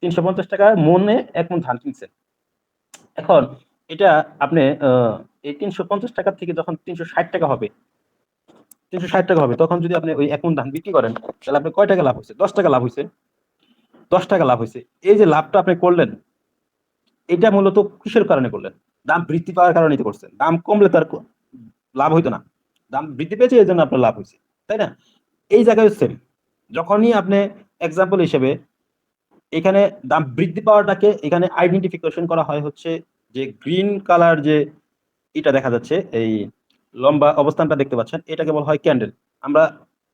350 টাকা মনে 1 মণ ধান কিনছেন। এখন এটা আপনি এই 350 টাকা থেকে যখন 360 টাকা হবে, 360 টাকা হবে, তখন যদি আপনি ওই 1 মণ ধান বিক্রি করেন, তাহলে আপনি কয় টাকা লাভ হয়েছে, 10 টাকা লাভ হয়েছে, 10 টাকা লাভ হয়েছে। এই যে লাভটা আপনি করলেন, এটা মূলত কিসের কারণে করলেন, দাম বৃদ্ধি পাওয়ার কারণেই তো করছেন। দাম কমলে তার লাভ হইতো না, দাম বৃদ্ধি পেয়েছে এই জন্য আপনার লাভ হয়েছে, তাই না? এই জায়গায় সেম, যখনই আপনি এক্সাম্পল হিসেবে এখানে দাম বৃদ্ধি পাওয়াটাকে এখানে আইডেন্টিফিকেশন করা হয় হচ্ছে যে গ্রিন কালার যে এটা দেখা যাচ্ছে, এই লম্বা অবস্থানটা দেখতে পাচ্ছেন, এটাকে বলা হয় ক্যান্ডেল। আমরা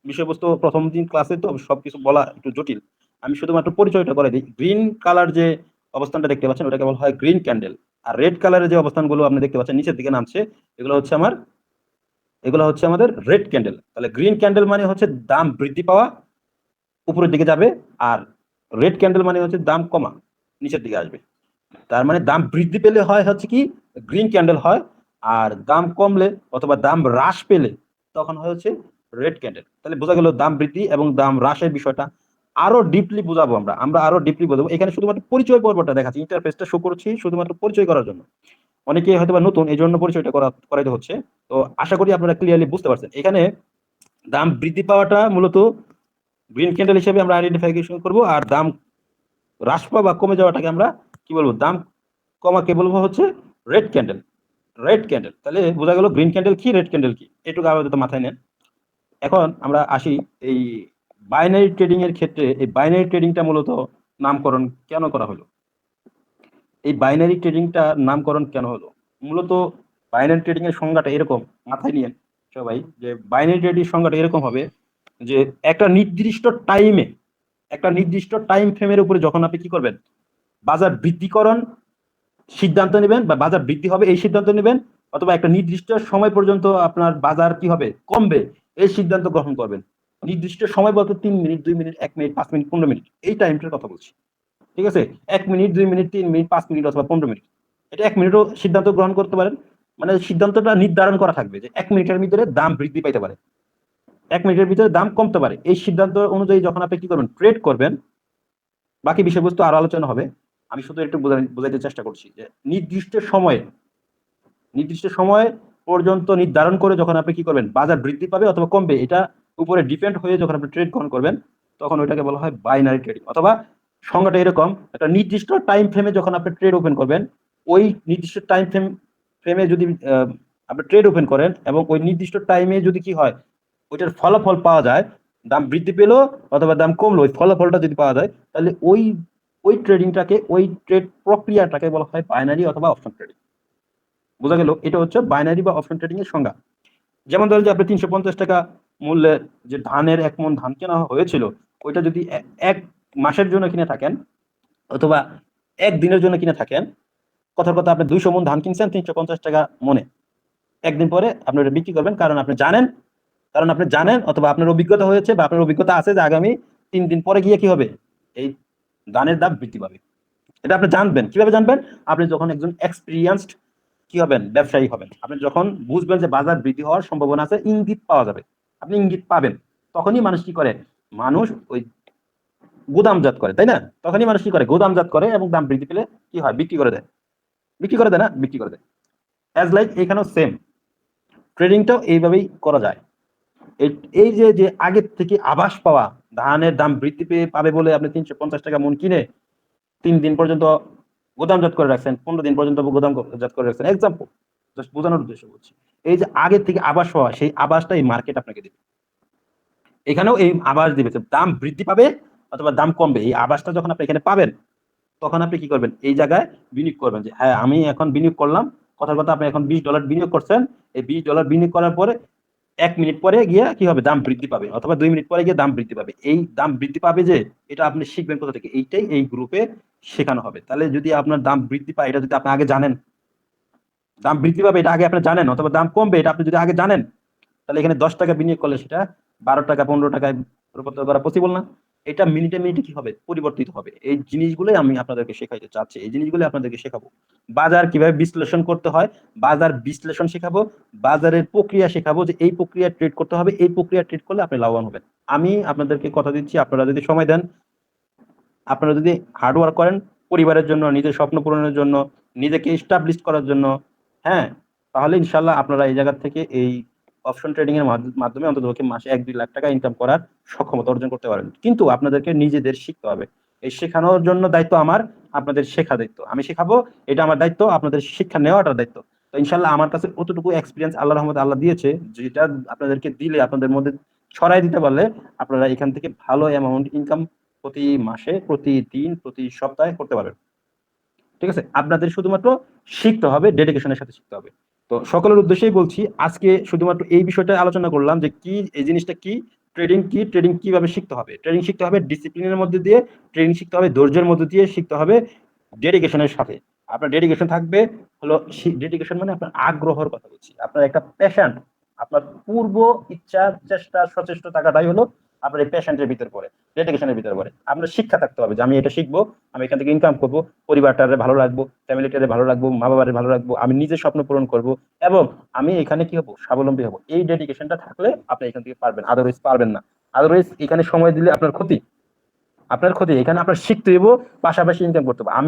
বিষয়বস্তু প্রথম দিন ক্লাসে তো সবকিছু বলা একটু জটিল, আমি শুধুমাত্র পরিচয়টা করে দিই। গ্রিন কালার যে অবস্থানটা দেখতে পাচ্ছেন ওটাকে বলা হয় গ্রিন ক্যান্ডেল, আর রেড কালারের যে অবস্থানগুলো আপনি দেখতে পাচ্ছেন নিচের দিকে নামছে, এগুলো হচ্ছে আমাদের রেড ক্যান্ডেল। তাহলে গ্রিন ক্যান্ডেল মানে হচ্ছে দাম বৃদ্ধি পাওয়া, উপরের দিকে যাবে, আর রেড ক্যান্ডেল মানে হচ্ছে দাম কমা, নিচের দিকে আসবে। তার মানে দাম বৃদ্ধি পেলে হয় হচ্ছে কি গ্রিন ক্যান্ডেল হয়, আর দাম কমলে অথবা দাম হ্রাস পেলে তখন হয় হচ্ছে রেড ক্যান্ডেল। তাহলে বোঝা গেল দাম বৃদ্ধি এবং দাম হ্রাসের বিষয়টা আরো ডিপলি বোঝাবো, আমরা আরো ডিপলি বোঝাবো। এখানে শুধুমাত্র পরিচয় পর্বটা দেখাচ্ছি, ইন্টারফেসটা শো করছি শুধুমাত্র পরিচয় করার জন্য। অনেকে হয়তো বা নতুন, এই জন্য পরিচয়টা করাইতে হচ্ছে। তো আশা করি আপনারা ক্লিয়ারলি বুঝতে পারছেন। এখানে দাম বৃদ্ধি পাওয়াটা মূলত গ্রিন ক্যান্ডেল হিসেবে আমরা আইডেন্টিফিকেশন করব, আর দাম হ্রাস পাওয়া বা কমে যাওয়াটাকে আমরা কি বলবো, দাম কমাকে বলবো হচ্ছে রেড ক্যান্ডেল। রেড ক্যান্ডেল, তাহলে বোঝা গেল গ্রিন ক্যান্ডেল কি, রেড ক্যান্ডেল কি, এটুকু আপাতত মাথায় নেন। এখন আমরা আসি এই বাইনারি ট্রেডিং এর ক্ষেত্রে। এই বাইনারি ট্রেডিংটা মূলত নামকরণ কেন করা হলো, এই বাইনারি ট্রেডিংটা নামকরণ কেন হলো? মূলত বাইনারি ট্রেডিং এর সংজ্ঞাটা এরকম, মাথায় নিয়েন সবাই, যে বাইনারি ট্রেডিং সংজ্ঞাটা এরকম হবে যে একটা নির্দিষ্ট টাইম ফ্রেমের উপরে যখন আপনি কি করবেন, বাজার বৃদ্ধিকরণ সিদ্ধান্ত নেবেন, বা বাজার বৃদ্ধি হবে এই সিদ্ধান্ত নেবেন, অথবা একটা নির্দিষ্ট সময় পর্যন্ত আপনার বাজার কি হবে, কমবে, এই সিদ্ধান্ত গ্রহণ করবেন। নির্দিষ্ট সময় বলতে 3 minute, 2 minute, 1 minute, 5 minute, 15 minute, এই টাইমটার কথা বলছি। ঠিক আছে, 1 মিনিট, 2 মিনিট, 3 মিনিট, 5 মিনিট অথবা 15 মিনিট, এটা 1 মিনিটও সিদ্ধান্ত গ্রহণ করতে পারেন। মানে সিদ্ধান্তটা নির্ধারণ করা থাকবে যে 1 মিনিটের ভিতরে দাম বৃদ্ধি পাইতে পারে, 1 মিনিটের ভিতরে দাম কমতে পারে। এই সিদ্ধান্ত অনুযায়ী যখন আপনি কি করবেন, ট্রেড করবেন, বাকি বিষয়বস্তু আরো আলোচনা হবে। আমি শুধু একটু বোঝাইতে চেষ্টা করছি যে নির্দিষ্ট সময় পর্যন্ত নির্ধারণ করে যখন আপনি কি করবেন, বাজার বৃদ্ধি পাবে অথবা কমবে, এটা উপরে ডিপেন্ড হয়ে যখন আপনি ট্রেড গ্রহণ করবেন, তখন ওইটাকে বলা হয় বাইনারি ট্রেডিং। অথবা সংজ্ঞাটা এরকম, একটা নির্দিষ্ট টাইম ফ্রেমে যখন আপনি ট্রেড ওপেন করবেন, ওই নির্দিষ্ট টাইম ফ্রেমে যদি আপনি ট্রেড ওপেন করেন এবং ওই নির্দিষ্ট টাইমে যদি কি হয়, ওইটার ফলাফল পাওয়া যায়, দাম বৃদ্ধি পেলো অথবা দাম কমলো, ওই ফলাফলটা যদি পাওয়া যায়, তাহলে ওই ট্রেডিংটাকে, ওই ট্রেড প্রক্রিয়াটাকে বলা হয় বাইনারি অথবা অপশন ট্রেডিং। বোঝা গেল, এটা হচ্ছে বাইনারি বা অপশন ট্রেডিং এর সংজ্ঞা। যেমন ধরেন যে আপনি 350 টাকা মূল্যের যে ধানের 1 মণ ধান কেনা হয়েছিল, ওইটা যদি 1 মাসের জন্য কিনে থাকেন অথবা 1 দিনের জন্য কিনে থাকেন, কথার কথা আপনি 200 মণ ধান কিনছেন 350 টাকা মনে, 1 দিন পরে আপনি ওটা বিক্রি করবেন, কারণ আপনি জানেন কারণ আপনি জানেন অথবা আপনার অভিজ্ঞতা হয়েছে বা আপনার অভিজ্ঞতা আছে যে আগামী 3 দিন পরে গিয়ে কি হবে, এই ধানের দাম বৃদ্ধি পাবে। এটা আপনি জানবেন। কিভাবে জানবেন? আপনি যখন একজন এক্সপেরিয়েন্সড কি হবেন? ব্যবসায়ী হবেন। আপনি যখন বুঝবেন যে বাজার বৃদ্ধি হওয়ার সম্ভাবনা আছে, ইঙ্গিত পাওয়া যাবে। আপনি ইঙ্গিত পাবেন। তখনই মানুষ কি করে? মানুষ ওই গুদামজাত করে, তাই না? তখনই মানুষ কি করে? গুদামজাত করে এবং দাম বৃদ্ধি পেলে কি হয়? বিক্রি করে দেয়। বিক্রি করে দেয় না? বিক্রি করে দেয়। অ্যাজ লাইক এখানেও সেম। ট্রেডিংটাও এইভাবেই করা যায়। এই এই যে আগের থেকে আভাস পাওয়া, ধানের দাম বৃদ্ধি পাবে বলে আপনি ৩৫০ টাকা মন কিনে ৩ দিন পর্যন্ত গোদামজাত করে রাখছেন, ১৫ দিন পর্যন্ত গোদামজাত করে রাখছেন। এক্সাম্পল, জাস্ট বোঝানোর উদ্দেশ্যে বলছি। এই যে আগের থেকে আভাস পাওয়া, সেই আভাসটা এই মার্কেট আপনাকে দিবে। এখানেও এই আভাস দিবে যে দাম বৃদ্ধি পাবে অথবা দাম কমবে। এই আভাসটা যখন আপনি এখানে পাবেন, তখন আপনি কি করবেন? এই জায়গায় বিনিয়োগ করবেন যে হ্যাঁ, আমি এখন বিনিয়োগ করলাম। কথার কথা আপনি এখন $20 বিনিয়োগ করছেন। এই $20 বিনিয়োগ করার পরে ১ মিনিট পরে গিয়ে কি হবে? দাম বৃদ্ধি পাবে অথবা ২ মিনিট পরে গিয়ে দাম বৃদ্ধি পাবে। এই দাম বৃদ্ধি পাবে যে, এটা আপনি শিখবেন কোথা থেকে? এইটাই এই গ্রুপে শেখানো হবে। তাহলে যদি আপনার দাম বৃদ্ধি পায়, এটা যদি আপনি আগে জানেন, দাম বৃদ্ধি পাবে এটা আগে আপনি জানেন অথবা দাম কমবে এটা আপনি যদি আগে জানেন, তাহলে এখানে ৳১০ বিনিয়োগ করলে সেটা ৳১২ ৳১৫ রূপান্তর করা পসিবল না? এটা মিনিটে কি হবে? পরিবর্তিত হবে। এই জিনিসগুলোই আমি আপনাদেরকে শেখাইতে চাচ্ছি। এই জিনিসগুলো আপনাদেরকে শেখাবো। বাজার কিভাবে বিশ্লেষণ করতে হয়, বাজার বিশ্লেষণ শেখাবো, বাজারের প্রক্রিয়া শেখাবো যে এই প্রক্রিয়ায় ট্রেড করতে হবে, এই প্রক্রিয়া ট্রেড করলে আপনি লাভবান হবেন। আমি আপনাদেরকে কথা দিচ্ছি, আপনারা যদি সময় দেন, আপনারা যদি হার্ড ওয়ার্ক করেন পরিবারের জন্য, নিজের স্বপ্ন পূরণের জন্য, নিজেকে এস্টাবলিশ করার জন্য, হ্যাঁ? তাহলে ইনশাআল্লাহ আপনারা এই জায়গা থেকে এই অপশন ট্রেডিং এর মাধ্যমে অন্ততপক্ষে মাসে ১-২ লাখ টাকা ইনকাম করার সক্ষমতা অর্জন করতে পারেন। কিন্তু আপনাদেরকে নিজেদের শিখতে হবে। এই শেখানোর জন্য দায়িত্ব আমার, আপনাদের শেখা দায়িত্ব। আমি শেখাবো, এটা আমার দায়িত্ব, আপনাদের শিক্ষা নেওয়াটা দায়িত্ব। তো ইনশাআল্লাহ আমার কাছে অতটুকু এক্সপেরিয়েন্স আল্লাহর রহমতে আল্লাহ দিয়েছে, যেটা আপনাদেরকে দিলে, আপনাদের মধ্যে ছড়ায় দিতে পারলে আপনারা এখান থেকে ভালো অ্যামাউন্ট ইনকাম প্রতি মাসে, প্রতিদিন, প্রতি সপ্তাহে করতে পারবেন। ঠিক আছে? আপনাদের শুধুমাত্র শিখতে হবে, ডেডিকেশনের সাথে শিখতে হবে। তো সকলের উদ্দেশ্যেই বলছি, আজকে শুধুমাত্র এই বিষয়টা আলোচনা করলাম যে কি এই জিনিসটা কি, ট্রেডিং কি, ট্রেডিং কিভাবে শিখতে হবে। ট্রেডিং শিখতে হবে ডিসিপ্লিনের মধ্যে দিয়ে, ট্রেডিং শিখতে হবে ধৈর্যের মধ্যে দিয়ে, শিখতে হবে ডেডিকেশনের সাথে। আপনার ডেডিকেশন থাকবে হলো, ডেডিকেশন মানে আপনার আগ্রহের কথা বলছি। আপনার একটা প্যাশন, আপনার পূর্ব ইচ্ছা, চেষ্টা, সচেষ্ট থাকাটাই হলো আপনার এই প্যাশনের ভিতর পড়ে, ডেডিকেশনের ভিতর পড়ে। আপনার শিক্ষা থাকতে হবে যে আমি এটা শিখবো, আমি এখান থেকে ইনকাম করবো, পরিবারটারে ভালো রাখবো, ফ্যামিলিটারে ভালো রাখবো, মা-বাবারে ভালো রাখবো, আমি নিজের স্বপ্ন পূরণ করবো এবং আমি এখানে কি হবো? স্বাবলম্বী হবো। এই ডেডিকেশনটা থাকলে আপনি এখান থেকে পারবেন, আদারওয়াইজ পারবেন না। আদারওয়াইজ এখানে সময় দিলে আপনার ক্ষতি। আপনার ক্ষতি। এখানে আপনার শিখতে হইব, পাশাপাশি ইনকাম করতে হবে। আমি